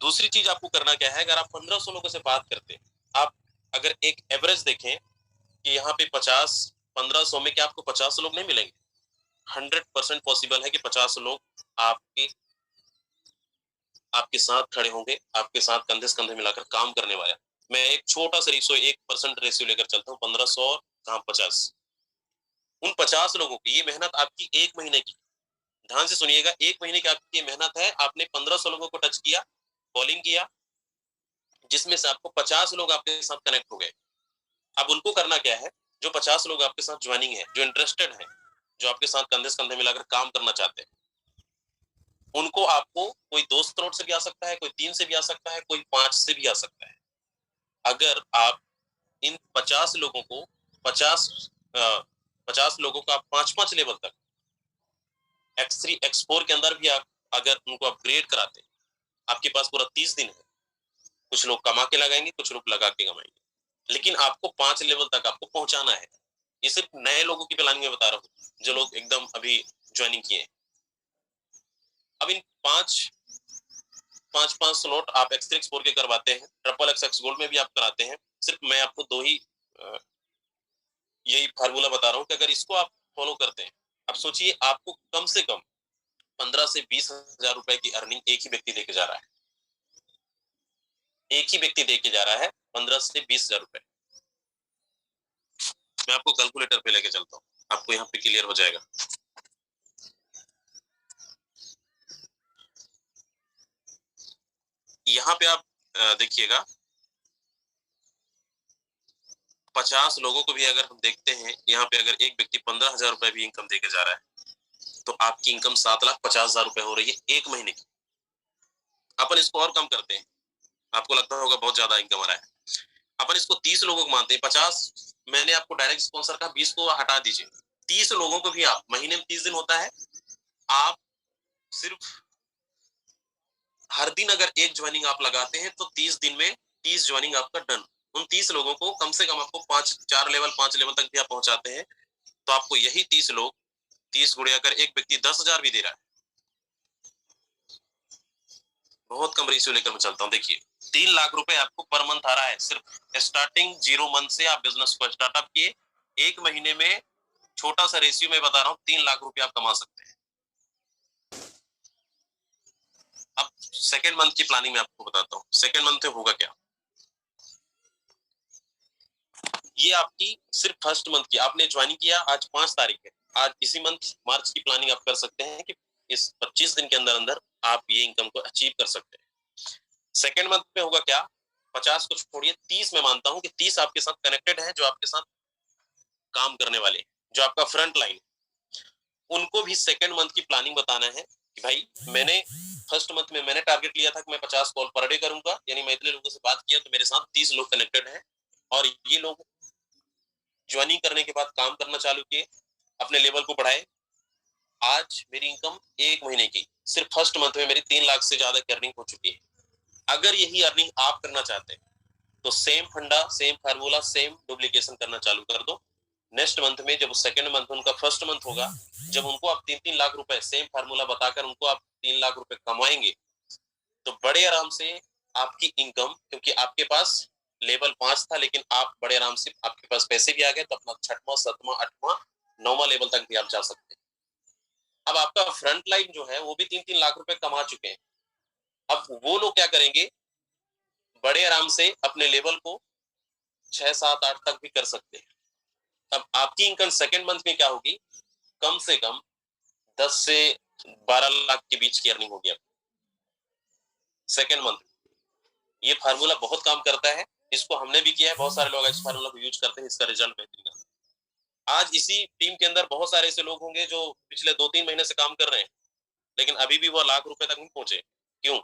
दूसरी चीज आपको करना क्या है, अगर आप 1500 लोगों से बात करते हैं, आप अगर एक एवरेज देखें कि यहाँ पे 1500 में क्या आपको 50 लोग नहीं मिलेंगे? 100% पॉसिबल है कि 50 लोग आपके साथ खड़े होंगे, आपके साथ कंधे से कंधे मिलाकर काम करने वाले। मैं एक छोटा सा रेशियो, 1% रेशियो लेकर चलता हूँ, 1500 कहाँ 50। उन 50 लोगों की ये मेहनत आपकी 1 महीने की, ध्यान से सुनिएगा, 1 महीने की आपकी ये मेहनत है। आपने 1500 लोगों को टच किया, कॉलिंग किया, जिसमें से आपको 50 लोग आपके साथ कनेक्ट हो गए। अब उनको करना क्या है, जो 50 लोग आपके साथ ज्वाइनिंग है, जो इंटरेस्टेड है, जो आपके साथ कंधे से कंधे मिलाकर काम करना चाहते हैं, उनको आपको, कोई 2 करोड़ से भी आ सकता है, कोई 3 से भी आ सकता है, कोई 5 से भी आ सकता है। अगर आप इन 50 लोगों को 50 लोगों को आप 5-5 लेवल तक X3 X4 के अंदर भी आप अगर उनको अपग्रेड कराते हैं, आपके पास पूरा 30 दिन है। कुछ लोग कमा के लगाएंगे, कुछ लोग लगा के कमाएंगे, लेकिन आपको 5 लेवल तक आपको पहुंचाना है। ये सिर्फ नए लोगों की प्लानिंग में बता रहा हूँ, जो लोग एकदम अभी ज्वाइनिंग किए हैं। अब इन 5 स्लॉट आप X3 X4 के करवाते हैं, XXX गोल्ड में भी आप कराते हैं। सिर्फ मैं आपको 2 ही यही फार्मूला बता रहा हूँ कि अगर इसको आप फॉलो करते हैं, अब सोचिए आपको कम से कम 15 से 20 हजार रुपए की अर्निंग एक ही व्यक्ति देके जा रहा है। एक ही व्यक्ति देके जा रहा है 15 से 20 हजार रुपए। मैं आपको कैलकुलेटर पे लेके चलता हूँ, आपको यहाँ पे क्लियर हो जाएगा। यहाँ पे आप देखिएगा, 50 लोगों को भी अगर हम देखते हैं, यहाँ पे अगर एक व्यक्ति 15,000 रुपए भी इनकम देके जा रहा है, तो आपकी इनकम 7,50,000 रुपए हो रही है 1 महीने की। अपन इसको और कम करते हैं, आपको लगता होगा बहुत ज्यादा इनकम आ रहा है। अपन इसको 30 लोगों को मानते हैं, 50 मैंने आपको डायरेक्ट स्पॉन्सर का, 20 को हटा दीजिए, 30 लोगों को भी आप, महीने में 30 दिन होता है, आप सिर्फ हर दिन अगर एक ज्वाइनिंग आप लगाते हैं तो 30 दिन में 30 ज्वाइनिंग आपका डन। उन 30 लोगों को कम से कम आपको 5 लेवल तक भी आप पहुंचाते हैं, तो आपको यही 30 लोग, 30 गुणे अगर एक व्यक्ति 10,000 भी दे रहा है, बहुत कम रेशियो लेकर मैं चलता हूँ। देखिए 3 लाख रुपए आपको पर मंथ आ रहा है, सिर्फ स्टार्टिंग 0 मंथ से आप बिजनेस को स्टार्टअप किए, 1 महीने में छोटा सा रेशियो में बता रहा हूँ 3 लाख रुपए आप कमा सकते हैं। अब सेकेंड मंथ की प्लानिंग में आपको बताता हूँ, सेकेंड मंथ में होगा क्या। ये आपकी सिर्फ फर्स्ट मंथ की आपने ज्वाइनिंग किया, आज 5 तारीख है, आज इसी मंथ मार्च की प्लानिंग आप कर सकते हैं कि इस 25 दिन के अंदर अंदर आप ये इनकम को अचीव कर सकते हैं। सेकेंड मंथ में होगा क्या, 50 को छोड़िए, 30 में मानता हूं कि 30 आपके साथ कनेक्टेड है, जो आपके साथ काम करने वाले, जो आपका फ्रंट लाइन, उनको भी सेकेंड मंथ की प्लानिंग बताना है कि भाई मैंने फर्स्ट मंथ में मैंने टारगेट लिया था कि मैं 50 कॉल पर डे करूंगा, यानी मैं इतने लोगों से बात किया तो मेरे साथ 30 लोग कनेक्टेड हैं, और ये लोग ज्वाइनिंग करने के बाद काम करना चालू किए, अपने लेवल को बढ़ाए। आज मेरी इनकम 1 महीने की सिर्फ फर्स्ट मंथ में मेरी 3 लाख से ज्यादा की अर्निंग हो चुकी है। अगर यही अर्निंग आप करना चाहते हैं तो सेम फंडा, सेम फार्मूला, सेम डुप्लीकेशन करना चालू कर दो। नेक्स्ट मंथ में, जब सेकंड मंथ उनका फर्स्ट मंथ होगा, जब उनको आप 3-3 लाख रुपए सेम फार्मूला बताकर उनको आप 3 लाख रुपए कमाएंगे, तो बड़े आराम से आपकी इनकम, क्योंकि आपके पास लेवल 5 था लेकिन आप बड़े आराम से आपके पास पैसे भी आ गए, तो अपना 6वां 7वां 8वां 9वां लेवल तक भी आप जा सकते हैं। अब आपका फ्रंट लाइन जो है वो भी 3-3 लाख रुपए कमा चुके हैं। अब वो लोग क्या करेंगे, बड़े आराम से अपने लेवल को 6 7 8 तक भी कर सकते हैं। अब आपकी इनकम सेकंड मंथ में क्या होगी, कम से कम 10 से 12 लाख के बीच की अर्निंग होगी आपकी सेकंड मंथ। ये फार्मूला बहुत काम करता है, इसको हमने भी किया है, बहुत सारे लोग इस फार्मूला को यूज करते हैं, इसका रिजल्ट बेहतरीन है। आज इसी टीम के अंदर बहुत सारे ऐसे लोग होंगे जो पिछले 2-3 महीने से काम कर रहे हैं, लेकिन अभी भी वो लाख रुपए तक नहीं पहुंचे। क्यों?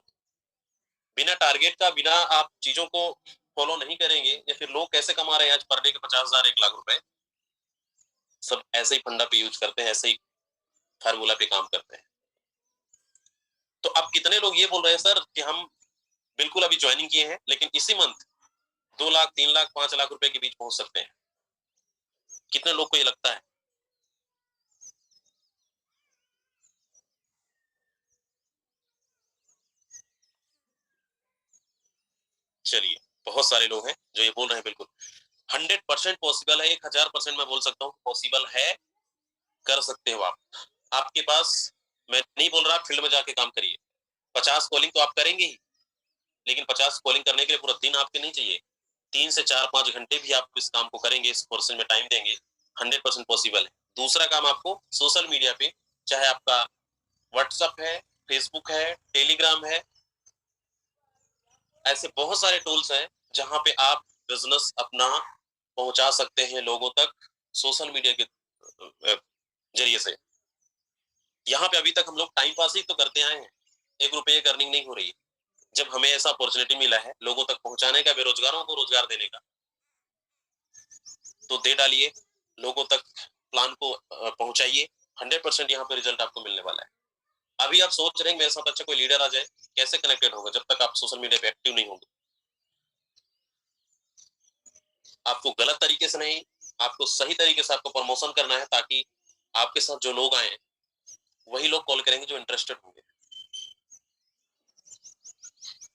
बिना टारगेट का, बिना आप चीजों को फॉलो नहीं करेंगे, या फिर लोग कैसे कमा रहे हैं आज पर डे के 50,000 1 लाख रुपए, सब ऐसे ही फंडा पे यूज करते हैं, ऐसे ही फार्मूला पे काम करते हैं। तो अब कितने लोग ये बोल रहे हैं सर कि हम बिल्कुल अभी ज्वाइनिंग किए हैं, लेकिन इसी मंथ 2 लाख 3 लाख 5 लाख रुपए के बीच पहुंच सकते हैं? कितने लोग को ये लगता है? चलिए, बहुत सारे लोग हैं जो ये बोल रहे हैं बिल्कुल 100% पॉसिबल है, 1000% मैं बोल सकता हूँ पॉसिबल है, कर सकते हो आप। आपके पास, मैं नहीं बोल रहा फील्ड में जाके काम करिए, 50 कॉलिंग तो आप करेंगे ही, लेकिन 50 कॉलिंग करने के लिए पूरा दिन आपके नहीं चाहिए, 3 से 4-5 घंटे भी आप इस काम को करेंगे, इस पोर्शन में टाइम देंगे, 100% पॉसिबल है। दूसरा काम आपको सोशल मीडिया पे, चाहे आपका व्हाट्सएप है, फेसबुक है, टेलीग्राम है, ऐसे बहुत सारे टूल्स हैं जहां पे आप बिजनेस अपना पहुंचा सकते हैं लोगों तक सोशल मीडिया के जरिए से। यहाँ पे अभी तक हम लोग टाइम पास ही तो करते आए हैं, 1 रुपये की अर्निंग नहीं हो रही है। जब हमें ऐसा अपॉर्चुनिटी मिला है लोगों तक पहुंचाने का, बेरोजगारों को रोजगार देने का, तो दे डालिए, लोगों तक प्लान को पहुंचाइए, 100% यहाँ पे रिजल्ट आपको मिलने वाला है। अभी आप सोच रहे हैं मेरे साथ अच्छा कोई लीडर आ जाए, कैसे कनेक्टेड होगा जब तक आप सोशल मीडिया पे एक्टिव नहीं होंगे? आपको गलत तरीके से नहीं, आपको सही तरीके से आपको प्रमोशन करना है, ताकि आपके साथ जो लोग आए वही लोग कॉल करेंगे जो इंटरेस्टेड होंगे।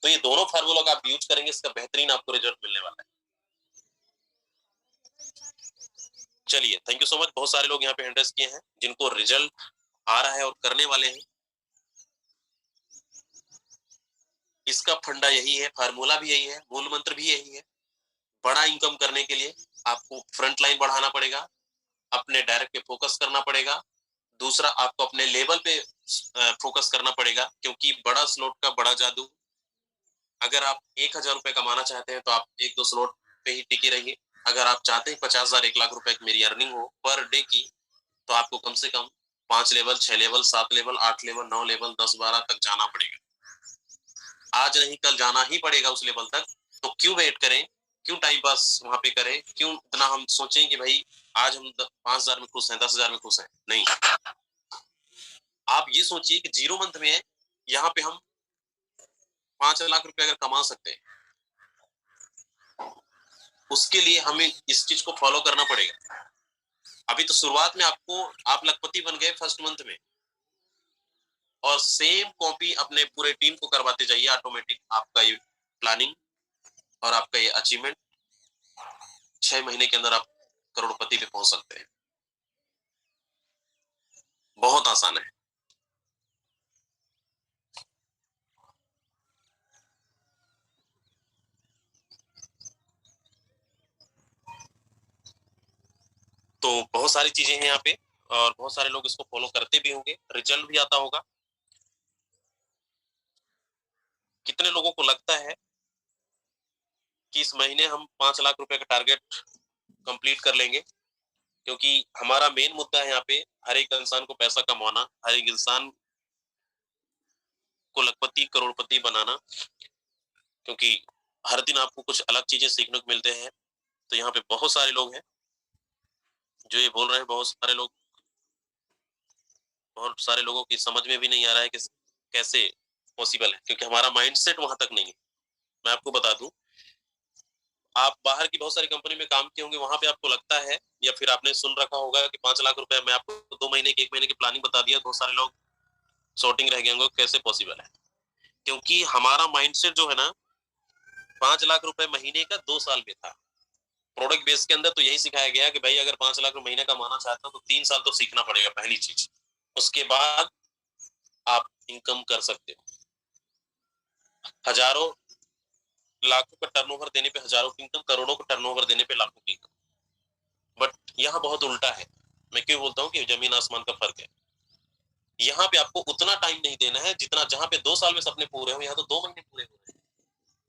तो ये दोनों फार्मूला का आप यूज करेंगे, इसका बेहतरीन आपको रिजल्ट मिलने वाला है। चलिए, थैंक यू सो मच। बहुत सारे लोग यहाँ पे हैंडल्स किए हैं जिनको रिजल्ट आ रहा है और करने वाले हैं। इसका फंडा यही है, फार्मूला भी यही है, मूल मंत्र भी यही है। बड़ा इनकम करने के लिए आपको फ्रंट लाइन बढ़ाना पड़ेगा, अपने डायरेक्ट पे फोकस करना पड़ेगा। दूसरा, आपको अपने लेवल पे फोकस करना पड़ेगा, क्योंकि बड़ा स्लॉट का बड़ा जादू। अगर आप 1,000 रुपए कमाना चाहते हैं तो आप 1-2 स्लॉट पे ही टिके रहिए। अगर आप चाहते हैं 50,000 1 लाख रुपए की मेरी अर्निंग हो पर डे की, तो आपको कम से कम 5 level 6 level 7 level 8 level 9 level 10 12 तक जाना पड़ेगा। आज नहीं कल जाना ही पड़ेगा उस लेवल तक। तो क्यों वेट करें, क्यों टाइम पास वहां पे करें, क्यों इतना हम सोचें कि भाई आज हम 5,000 में खुश हैं, 10,000 में खुश हैं? नहीं, आप ये सोचिए कि 0 मंथ में यहाँ पे हम 5 लाख रुपए अगर कमा सकते हैं, उसके लिए हमें इस चीज को फॉलो करना पड़ेगा। अभी तो शुरुआत में आपको, आप लखपति बन गए फर्स्ट मंथ में, और सेम कॉपी अपने पूरे टीम को करवाते जाइए, ऑटोमेटिक आपका ये प्लानिंग और आपका ये अचीवमेंट 6 महीने के अंदर आप करोड़पति पे पहुंच सकते हैं। बहुत आसान है। तो बहुत सारी चीजें हैं यहाँ पे, और बहुत सारे लोग इसको फॉलो करते भी होंगे, रिजल्ट भी आता होगा। कितने लोगों को लगता है कि इस महीने हम 5 लाख रुपए का टारगेट कंप्लीट कर लेंगे? क्योंकि हमारा मेन मुद्दा है यहाँ पे, हर एक इंसान को पैसा कमाना, हर एक इंसान को लखपति करोड़पति बनाना। क्योंकि हर दिन आपको कुछ अलग चीजें सीखने को मिलते हैं। तो यहाँ पे बहुत सारे लोग हैं जो ये बोल रहे हैं, बहुत सारे लोगों की समझ में भी नहीं आ रहा है कि कैसे पॉसिबल है, क्योंकि हमारा माइंडसेट वहां तक नहीं है। मैं आपको बता दूं, आप बाहर की बहुत सारी कंपनी में काम किए होंगे, वहां पे आपको लगता है या फिर आपने सुन रखा होगा कि 5 लाख रुपए, मैं आपको 2 महीने की 1 महीने की प्लानिंग बता दिया, बहुत सारे लोग शॉर्टिंग रह गए होंगे, कैसे पॉसिबल है? क्योंकि हमारा माइंडसेट जो है ना, 5 लाख रुपए महीने का 2 साल में था। प्रोडक्ट बेस के अंदर तो यही सिखाया गया कि भाई अगर 5 लाख रुपए महीने कमाना चाहता हो तो 3 साल तो सीखना पड़ेगा, पहली चीज। उसके बाद आप इनकम कर सकते हो। हजारों लाखों का टर्नओवर देने पे हजारों की इनकम, करोड़ों का टर्नओवर देने पे लाखों की इनकम। बट यहाँ बहुत उल्टा है। मैं क्यों बोलता हूँ कि जमीन आसमान का फर्क है। यहाँ पे आपको उतना टाइम नहीं देना है जितना, जहां पे 2 साल में सपने पूरे हो, यहाँ तो 2 महीने पूरे हो रहे हैं।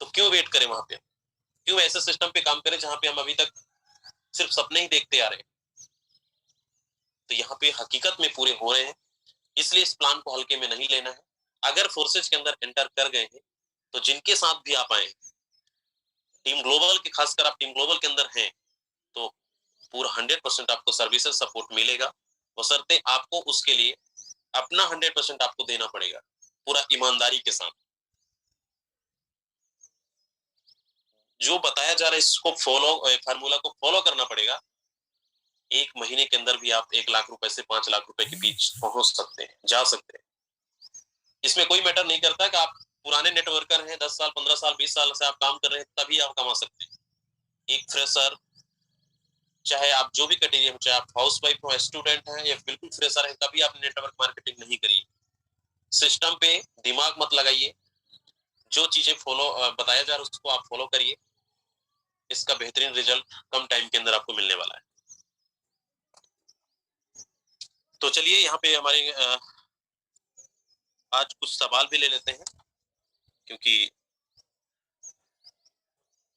तो क्यों वेट करें वहां पे? क्यों ऐसे सिस्टम पे काम करें जहां पे हम अभी तक सिर्फ सपने ही देखते आ रहे हैं? तो यहाँ पे हकीकत में पूरे हो रहे हैं। इसलिए इस प्लान को हल्के में नहीं लेना है। अगर फोर्सेज के अंदर एंटर कर गए हैं तो जिनके साथ भी आप आए, टीम ग्लोबल के, खासकर आप टीम ग्लोबल के अंदर हैं, तो पूरा 100% आपको सर्विसेज सपोर्ट मिलेगा। बशर्ते आपको उसके लिए अपना 100% आपको देना पड़ेगा, पूरा ईमानदारी के साथ। जो बताया जा रहा है इसको फॉलो, फार्मूला को फॉलो करना पड़ेगा। 1 महीने के अंदर भी आप 1 लाख रुपए से 5 लाख रुपए के बीच पहुंच सकते हैं, जा सकते हैं। इसमें कोई मैटर नहीं करता कि आप पुराने नेटवर्कर हैं, 10 साल 15 साल 20 साल से आप काम कर रहे हैं, तभी आप कमा सकते हैं। एक फ्रेशर, चाहे आप जो भी कैटेगरी हो, चाहे आप हाउस वाइफ हो, स्टूडेंट हैं या बिल्कुल फ्रेशर हैं, कभी आप नेटवर्क मार्केटिंग नहीं करिए। सिस्टम पे दिमाग मत लगाइए। जो चीजें फॉलो बताया जा रहा है उसको आप फॉलो करिए। इसका बेहतरीन रिजल्ट कम टाइम के अंदर आपको मिलने वाला है। तो चलिए यहाँ पे हमारे आज कुछ सवाल भी ले लेते हैं, क्योंकि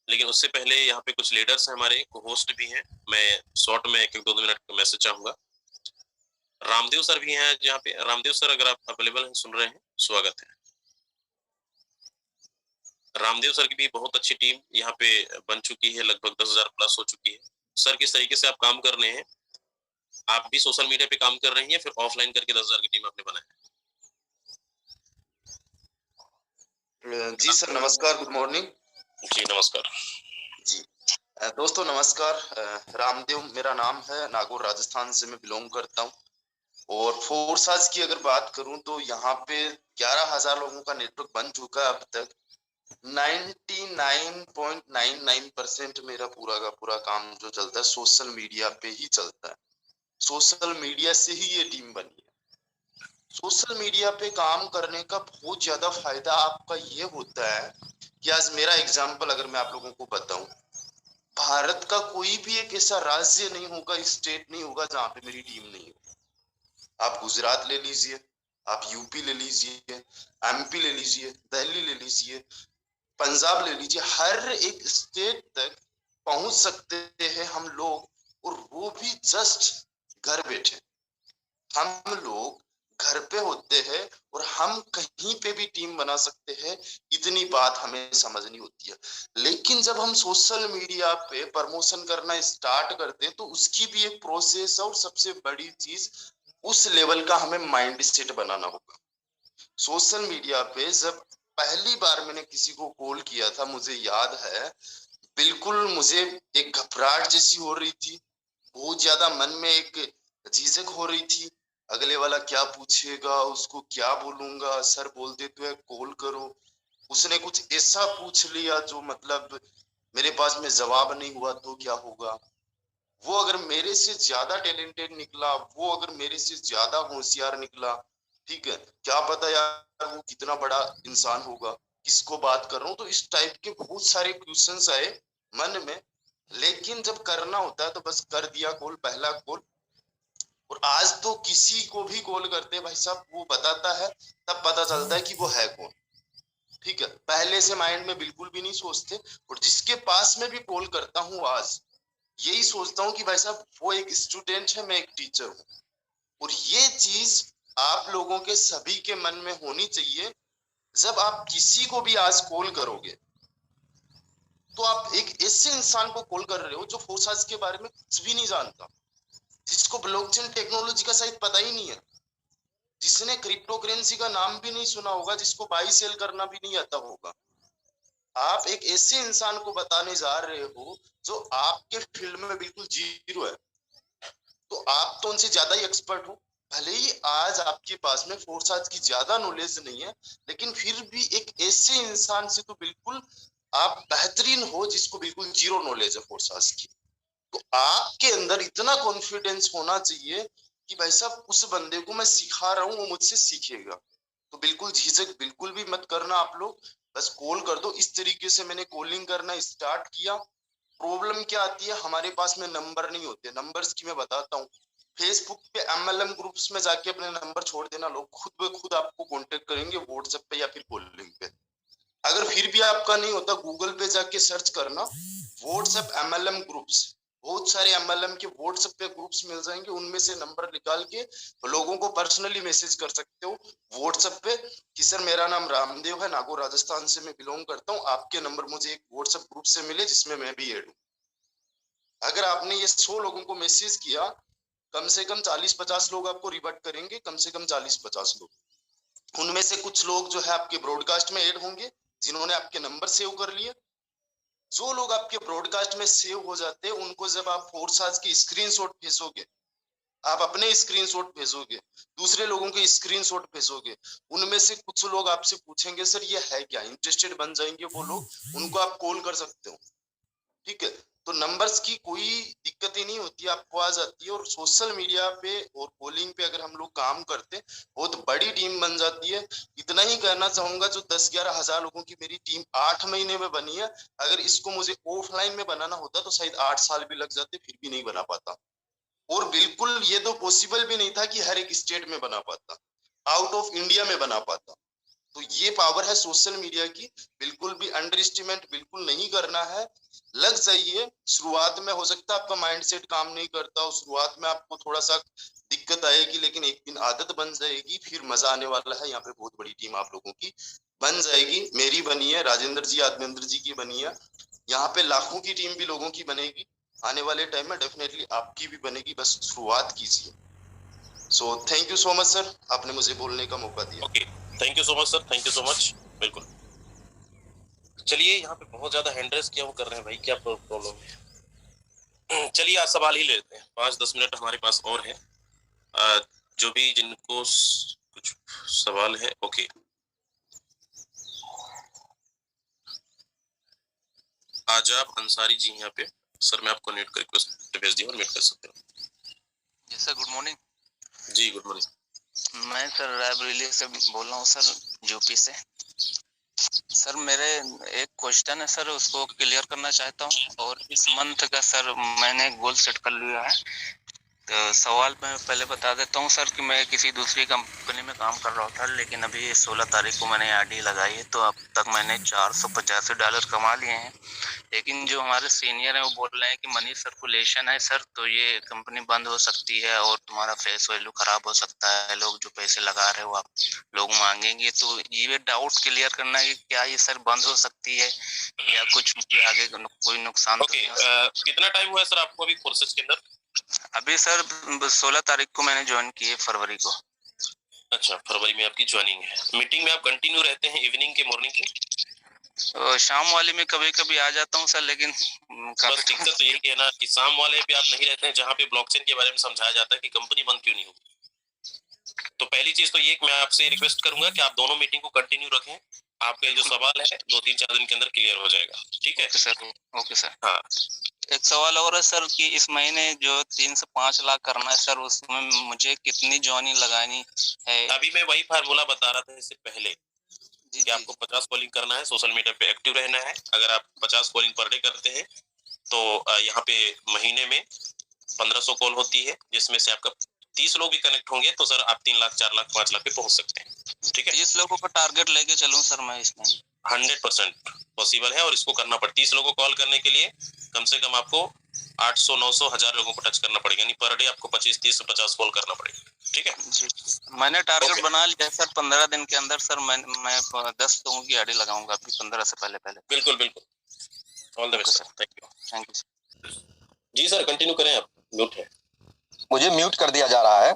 लेकिन उससे पहले यहाँ पे कुछ लीडर्स हैं हमारे, होस्ट भी हैं। मैं शॉर्ट में 1-2 मिनट का मैसेज चाहूंगा। रामदेव सर भी हैं यहाँ पे। रामदेव सर अगर आप अवेलेबल हैं, सुन रहे हैं, स्वागत है। रामदेव सर की भी बहुत अच्छी टीम यहाँ पे बन चुकी है, लगभग 10,000 प्लस हो चुकी है। सर किस तरीके से आप काम कर रहे हैं? आप भी सोशल मीडिया पे काम कर रहे हैं या फिर ऑफलाइन करके 10,000 की टीम आपने बनाया है? जी सर, नमस्कार, गुड मॉर्निंग। जी नमस्कार जी दोस्तों नमस्कार। रामदेव मेरा नाम है, नागौर राजस्थान से मैं बिलोंग करता हूँ। और फोर्साज की अगर बात करूं तो यहाँ पे 11,000 लोगों का नेटवर्क बन चुका है अब तक। 99.99% मेरा पूरा का पूरा काम जो चलता है सोशल मीडिया पे ही चलता है। सोशल मीडिया से ही ये टीम बनी है। सोशल मीडिया पे काम करने का बहुत ज्यादा फायदा आपका ये होता है कि आज मेरा एग्जाम्पल अगर मैं आप लोगों को बताऊं, भारत का कोई भी एक ऐसा राज्य नहीं होगा, स्टेट नहीं होगा जहां पे मेरी टीम नहीं हो। आप गुजरात ले लीजिए, आप यूपी ले लीजिए, एमपी ले लीजिए, दिल्ली ले लीजिए, पंजाब ले लीजिए, हर एक स्टेट तक पहुंच सकते हैं हम लोग। और वो भी जस्ट घर बैठे। हम लोग घर पे होते हैं और हम कहीं पे भी टीम बना सकते हैं। इतनी बात हमें समझनी होती है। लेकिन जब हम सोशल मीडिया पे प्रमोशन करना स्टार्ट करते हैं तो उसकी भी एक प्रोसेस है, और सबसे बड़ी चीज उस लेवल का हमें माइंड सेट बनाना होगा। सोशल मीडिया पे जब पहली बार मैंने किसी को कॉल किया था, मुझे याद है, बिल्कुल मुझे एक घबराहट जैसी हो रही थी। बहुत ज्यादा मन में एक झिझक हो रही थी, अगले वाला क्या पूछेगा, उसको क्या बोलूंगा, सर बोल देते हैं कॉल करो। उसने कुछ ऐसा पूछ लिया जो मतलब मेरे पास में जवाब नहीं हुआ तो क्या होगा। वो अगर मेरे से ज्यादा टैलेंटेड निकला, वो अगर मेरे से ज्यादा होशियार निकला, ठीक है, क्या पता यार वो कितना बड़ा इंसान होगा, किसको बात कर रहा हूँ। तो इस टाइप के बहुत सारे क्वेश्चंस आए मन में। लेकिन जब करना होता है तो बस कर दिया कॉल, पहला कॉल। और आज तो किसी को भी कॉल करते भाई साहब, वो बताता है तब पता चलता है कि वो है कौन। ठीक है, पहले से माइंड में बिल्कुल भी नहीं सोचते। और जिसके पास में भी कॉल करता हूँ आज यही सोचता हूँ कि भाई साहब वो एक स्टूडेंट है, मैं एक टीचर हूँ। और ये चीज आप लोगों के सभी के मन में होनी चाहिए। जब आप किसी को भी आज कॉल करोगे तो आप एक ऐसे इंसान को कॉल कर रहे हो जो फोर्साज के बारे में कुछ भी नहीं जानता, जिसको ब्लॉकचेन टेक्नोलॉजी का शायद पता ही नहीं है, जिसने क्रिप्टो करेंसी का नाम भी नहीं सुना होगा, जिसको बाई सेल करना भी नहीं आता होगा। आप एक ऐसे इंसान को बताने जा रहे हो जो आपके फील्ड में बिल्कुल जीरो है, तो आप तो उनसे ज्यादा ही एक्सपर्ट हो। भले ही आज आपके पास में फोर्साज की ज्यादा नॉलेज नहीं है, लेकिन फिर भी एक ऐसे इंसान से तो बिल्कुल आप बेहतरीन हो जिसको बिल्कुल जीरो नॉलेज है फोर्साज की। तो आपके अंदर इतना कॉन्फिडेंस होना चाहिए कि भाई साहब उस बंदे को मैं सिखा रहा हूँ, वो मुझसे सीखेगा। तो बिल्कुल झिझक बिल्कुल भी मत करना आप लोग, बस कॉल कर दो। इस तरीके से मैंने कॉलिंग करना स्टार्ट किया। प्रॉब्लम क्या आती है, हमारे पास में नंबर नहीं होते। नंबर्स की मैं बताता हूँ। फेसबुक पे एमएलएम ग्रुप्स में जाके अपने नंबर छोड़ देना, लोग खुद ब खुद आपको कांटेक्ट करेंगे व्हाट्सएप पे या फिर कॉलिंग पे। अगर फिर भी आपका नहीं होता, गूगल पे जाके सर्च करना व्हाट्सएप एमएलएम ग्रुप्स। बहुत सारे एमएलएम के व्हाट्सएप पे ग्रुप्स मिल जाएंगे, उनमें से नंबर निकाल के लोगों को पर्सनली मैसेज कर सकते हो व्हाट्सएप पे कि सर मेरा नाम रामदेव है, नागौर राजस्थान से मैं बिलोंग करता हूँ, आपके नंबर मुझे एक व्हाट्सएप ग्रुप से मिले जिसमें मैं भी ऐड हूँ। अगर आपने ये 100 लोगों को मैसेज किया, कम से कम 40-50 लोग आपको रिवर्ट करेंगे, कम से कम 40-50 लोग। उनमें से कुछ लोग जो है आपके ब्रॉडकास्ट में ऐड होंगे जिन्होंने आपके नंबर सेव कर लिए। जो लोग आपके ब्रॉडकास्ट में सेव हो जाते हैं, उनको जब आप फोर्साज की स्क्रीनशॉट भेजोगे, आप अपने स्क्रीनशॉट भेजोगे, दूसरे लोगों के स्क्रीनशॉट भेजोगे, उनमें से कुछ लोग आपसे पूछेंगे सर ये है क्या, इंटरेस्टेड बन जाएंगे वो लोग, उनको आप कॉल कर सकते हो। ठीक है, तो नंबर्स की कोई दिक्कत ही नहीं होती, आपको आ जाती है। और सोशल मीडिया पे और कॉलिंग पे अगर हम लोग काम करते हैं, बहुत बड़ी टीम बन जाती है। इतना ही कहना चाहूंगा, जो 10-11 हजार लोगों की मेरी टीम 8 महीने में बनी है, अगर इसको मुझे ऑफलाइन में बनाना होता तो शायद 8 साल भी लग जाते, फिर भी नहीं बना पाता। और बिल्कुल ये तो पॉसिबल भी नहीं था कि हर एक स्टेट में बना पाता, आउट ऑफ इंडिया में बना पाता। तो ये पावर है सोशल मीडिया की, बिल्कुल भी अंडर एस्टिमेट बिल्कुल नहीं करना है। लग जाइए। शुरुआत में हो सकता है आपका माइंडसेट काम नहीं करता हो, शुरुआत में आपको थोड़ा सा दिक्कत आएगी, लेकिन एक दिन आदत बन जाएगी, फिर मजा आने वाला है। यहाँ पे बहुत बड़ी टीम आप लोगों की बन जाएगी। मेरी बनी है, राजेंद्र जी आत्मेंद्र जी की बनी है, यहाँ पे लाखों की टीम भी लोगों की बनेगी। आने वाले टाइम में डेफिनेटली आपकी भी बनेगी, बस शुरुआत कीजिए। So thank you so much sir, आपने मुझे बोलने का मौका दिया। Okay, thank you so much sir, thank you so much. बिल्कुल, चलिए यहाँ पे बहुत ज्यादा हैंड रेस क्यों कर रहे हैं भाई, क्या प्रॉब्लम है? चलिए आज सवाल ही लेते हैं, 5-10 मिनट हमारे पास और है। जो भी जिनको कुछ सवाल है। ओके, आजाब अंसारी जी यहाँ पे। सर मैं आपको नेट का रिक्वेस्ट भेज दिया और नेट कर सकते हो। जी सर, गुड मॉर्निंग। जी गुड मॉर्निंग। मैं सर रायबरेली से बोल रहा हूँ सर, यूपी से। सर मेरे एक क्वेश्चन है सर, उसको क्लियर करना चाहता हूँ। और इस मंथ का सर मैंने गोल सेट कर लिया है। तो सवाल मैं पहले बता देता हूँ सर कि मैं किसी दूसरी कंपनी में काम कर रहा था, लेकिन अभी 16 तारीख को मैंने आरडी लगाई है, तो अब तक मैंने $485 कमा लिए हैं। लेकिन जो हमारे सीनियर हैं वो बोल रहे हैं कि मनी सर्कुलेशन है सर, तो ये कंपनी बंद हो सकती है और तुम्हारा फेस वैल्यू खराब हो सकता है, लोग जो पैसे लगा रहे हो आप लोग मांगेंगे। तो ये डाउट क्लियर करना है कि क्या ये सर बंद हो सकती है या कुछ मुझे आगे कोई नुकसान तो नहीं हो सकता? कितना टाइम हुआ है सर आपको अभी कोर्सेज के अंदर? अभी सर 16 तारीख को मैंने ज्वाइन की है, फरवरी को। अच्छा, फरवरी में आपकी ज्वाइनिंग है। मीटिंग में आप कंटिन्यू रहते हैं इवनिंग के, मॉर्निंग के? शाम वाले में कभी कभी आ जाता हूँ सर, लेकिन बस दिक्कत तो यही है ना कि शाम वाले पे आप नहीं रहते हैं, जहाँ पे ब्लॉकचेन के बारे में समझाया जाता है कि कंपनी बंद क्यों नहीं होगी। तो पहली चीज तो ये मैं आपसे रिक्वेस्ट करूंगा कि आप दोनों मीटिंग को कंटिन्यू रखें। आपका जो सवाल है 2-3-4 दिन के अंदर क्लियर हो जाएगा, ठीक है सर? Okay sir. हाँ, एक सवाल और है सर कि इस महीने जो 3 से 5 लाख करना है सर, उसमें मुझे कितनी ज्वाइनिंग लगानी है? अभी मैं वही फार्मूला बता रहा था इससे पहले कि आपको 50 कॉलिंग करना है, सोशल मीडिया पे एक्टिव रहना है। अगर आप 50 कॉलिंग पर डे करते हैं तो यहाँ पे महीने में 1500 कॉल होती है, जिसमें से आपका 30 लोग भी कनेक्ट होंगे तो सर आप 3 लाख 4 लाख 5 लाख पे पहुंच सकते हैं। ठीक है, 30 लोगों का टारगेट लेके चलूं सर मैं इसमें? 100% पॉसिबल है। और इसको करना पड़े 30 लोगों को कॉल करने के लिए कम से कम आपको 800, 900, 1000 लोगों को टच करना पड़ेगा, यानी पर डे आपको 25, 30, 50 कॉल करना पड़ेगा। ठीक है जी, मैंने टारगेट बना लिया है सर 15 दिन के अंदर सर। मैं 10 लोगों की आईडी लगाऊंगा अभी 15 से पहले। बिल्कुल बिल्कुल, all the best sir, thank you sir. जी सर कंटिन्यू करें, आप म्यूट है। मुझे म्यूट कर दिया जा रहा है।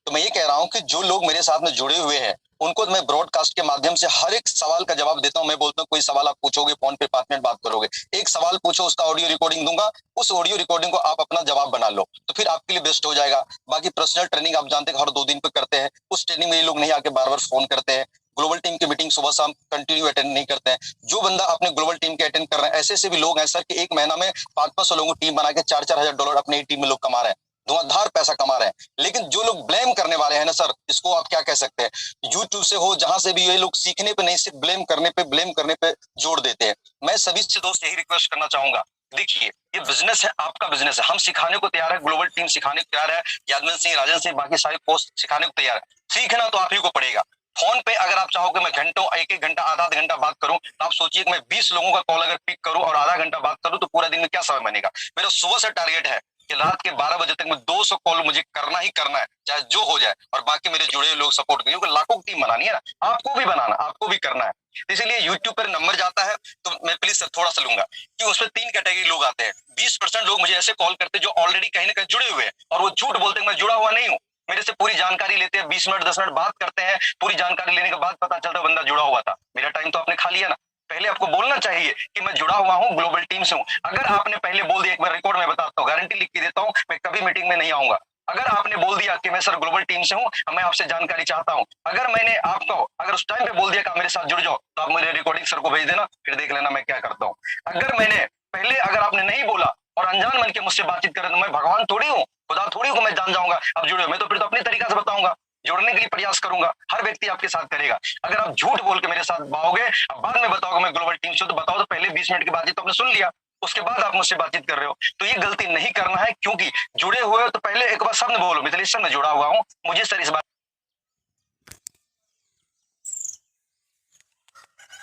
तो मैं ये कह रहा हूँ कि जो लोग मेरे साथ में जुड़े हुए हैं उनको मैं ब्रॉडकास्ट के माध्यम से हर एक सवाल का जवाब देता हूं। मैं बोलता हूं कोई सवाल आप पूछोगे फोन पे 5 मिनट बात करोगे, एक सवाल पूछो उसका ऑडियो रिकॉर्डिंग दूंगा, उस ऑडियो रिकॉर्डिंग को आप अपना जवाब बना लो, तो फिर आपके लिए बेस्ट हो जाएगा। बाकी पर्सनल ट्रेनिंग आप जानते हैं हर 2 दिन पे करते हैं, उस ट्रेनिंग में ये लोग नहीं आके बार बार फोन करते हैं। ग्लोबल टीम की मीटिंग सुबह शाम कंटिन्यू अटेंड नहीं करते हैं। जो बंदा अपने ग्लोबल टीम के अटेंड कर रहे हैं, ऐसे ऐसे भी लोग हैं सर कि एक महीना में 500 लोगों की टीम बना के $4,000 अपने ही टीम में लोग कमा रहे हैं, धुआंधार पैसा कमा रहे हैं। लेकिन जो लोग ब्लेम करने वाले हैं ना सर, इसको आप क्या कह सकते हैं, यूट्यूब से हो जहां से भी, ये लोग सीखने पे नहीं सिर्फ ब्लेम करने पे जोड़ देते हैं। मैं सभी से दोस्त यही रिक्वेस्ट करना चाहूंगा, देखिए ये बिजनेस है, आपका बिजनेस है, हम सिखाने को तैयार है, ग्लोबल टीम सिखाने को तैयार है, यादवन सिंह, राजन सिंह, बाकी सारे पोस्ट सिखाने को तैयार है। सीखना तो आप ही को पड़ेगा। फोन पे अगर आप चाहो कि मैं घंटों, एक एक घंटा, आधा घंटा बात करूं, तो आप सोचिए कि मैं 20 लोगों का कॉल अगर पिक करूं और आधा घंटा बात करूं, तो पूरा दिन में क्या समय बनेगा। मेरा सुबह से टारगेट है कि रात के 12 बजे तक में 200 कॉल मुझे करना ही करना है, चाहे जो हो जाए, और बाकी मेरे जुड़े हुए लोग सपोर्ट करें, क्योंकि लाखों की टीम बनानी है ना, आपको भी बनाना, आपको भी करना है। इसीलिए यूट्यूब पर नंबर जाता है, तो मैं प्लीज सर थोड़ा सा लूंगा कि उसमें 3 कैटेगरी लोग आते हैं। 20% लोग मुझे ऐसे कॉल करते हैं जो ऑलरेडी कहीं ना कहीं जुड़े हुए हैं, और वो झूठ बोलते हैं मैं जुड़ा हुआ नहीं हूँ। मेरे से पूरी जानकारी लेते हैं, 20 मिनट 10 मिनट बात करते हैं, पूरी जानकारी लेने के बाद पता चलता है बंदा जुड़ा हुआ था। मेरा टाइम तो आपने खा लिया ना। पहले आपको बोलना चाहिए कि मैं जुड़ा हुआ हूँ, ग्लोबल टीम से हूँ। अगर आपने पहले बोल दिया, एक बार रिकॉर्ड में बताता हूँ, गारंटी लिख के देता हूँ, मैं कभी मीटिंग में नहीं आऊंगा। अगर आपने बोल दिया कि मैं सर ग्लोबल टीम से हूँ, मैं आपसे जानकारी चाहता हूँ, अगर मैंने आपको अगर उस टाइम पे बोल दिया कि आप मेरे साथ जुड़ जाओ, तो आप मेरे रिकॉर्डिंग सर को भेज देना, फिर देख लेना मैं क्या करता हूँ। अगर मैंने पहले, अगर आपने नहीं बोला और अनजान मन के मुझसे बातचीत करें, तो मैं भगवान थोड़ी हूँ, खुदा थोड़ी हूँ, मैं जान जाऊंगा अब जुड़े हो। मैं तो फिर तो अपनी तरीका से बताऊंगा, जोड़ने के लिए प्रयास करूंगा, हर व्यक्ति आपके साथ करेगा। अगर आप झूठ बोल के मेरे साथ बाओगे, बाद में बताओगे मैं ग्लोबल टीम से, तो बताओ तो पहले 20 मिनट की बातचीत तो आपने सुन लिया, उसके बाद आप मुझसे बातचीत कर रहे हो, तो ये गलती नहीं करना है। क्योंकि जुड़े हुए हो तो पहले एक बार शब्द बोलो, मिथिलेश सर मैं जुड़ा हुआ हूँ, मुझे सर इस बात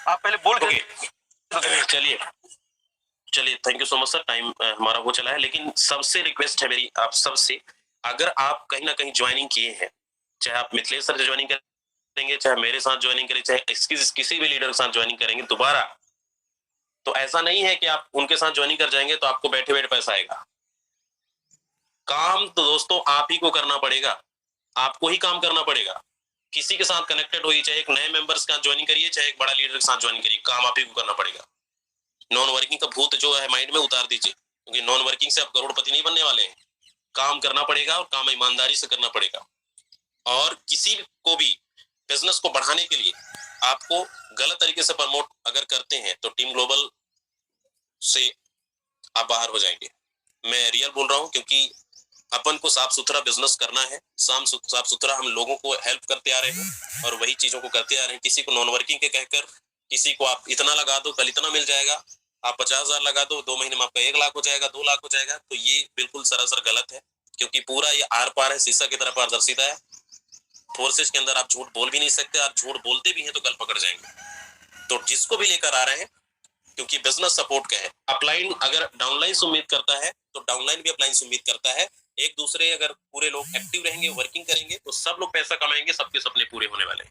आप पहले बोल के चलिए thank you so much sir. Time हमारा हो चला है, लेकिन सबसे रिक्वेस्ट है मेरी आप सबसे, अगर आप कहीं ना कहीं ज्वाइनिंग किए हैं, चाहे आप मिथिलेश सर से ज्वाइनिंग करेंगे, चाहे मेरे साथ ज्वाइनिंग करें, चाहे किसी भी लीडर के साथ ज्वाइनिंग करेंगे दोबारा, तो ऐसा नहीं है कि आप उनके साथ ज्वाइनिंग कर जाएंगे तो आपको बैठे बैठे पैसा आएगा। काम तो दोस्तों आप ही को करना पड़ेगा, आपको ही काम करना पड़ेगा। किसी के साथ कनेक्टेड होइए, चाहे एक नए मेंबर्स के साथ ज्वाइनिंग करिए, चाहे एक बड़ा लीडर के साथ ज्वाइनिंग करिए, काम आप ही को करना पड़ेगा। नॉन वर्किंग का भूत जो है माइंड में उतार दीजिए, क्योंकि नॉन वर्किंग से आप करोड़पति नहीं बनने वाले हैं। काम करना पड़ेगा और काम ईमानदारी से करना पड़ेगा। और किसी को भी बिजनेस को बढ़ाने के लिए आपको गलत तरीके से प्रमोट अगर करते हैं, तो टीम ग्लोबल से आप बाहर हो जाएंगे। मैं रियल बोल रहा हूं, क्योंकि अपन को साफ सुथरा बिजनेस करना है, साफ सुथरा हम लोगों को हेल्प करते आ रहे हैं और वही चीजों को करते आ रहे हैं। किसी को नॉन वर्किंग के कहकर, किसी को आप इतना लगा दो कल इतना मिल जाएगा, आप 50,000 लगा दो 2 महीने में आपका 1 लाख हो जाएगा, 2 लाख हो जाएगा, तो ये बिल्कुल सरासर गलत है। क्योंकि पूरा ये आर पार है, शीशा की तरह पारदर्शिता है। फोर्सेज के अंदर आप झूठ बोल भी नहीं सकते, आप झूठ बोलते भी हैं तो कल पकड़ जाएंगे। तो जिसको भी लेकर आ रहे हैं, क्योंकि बिजनेस सपोर्ट का है, अपलाइन अगर डाउनलाइन से उम्मीद करता है तो डाउनलाइन भी अपलाइन से उम्मीद करता है। एक दूसरे अगर पूरे लोग एक्टिव रहेंगे, वर्किंग करेंगे, तो सब लोग पैसा कमाएंगे, सबके सपने पूरे होने वाले हैं।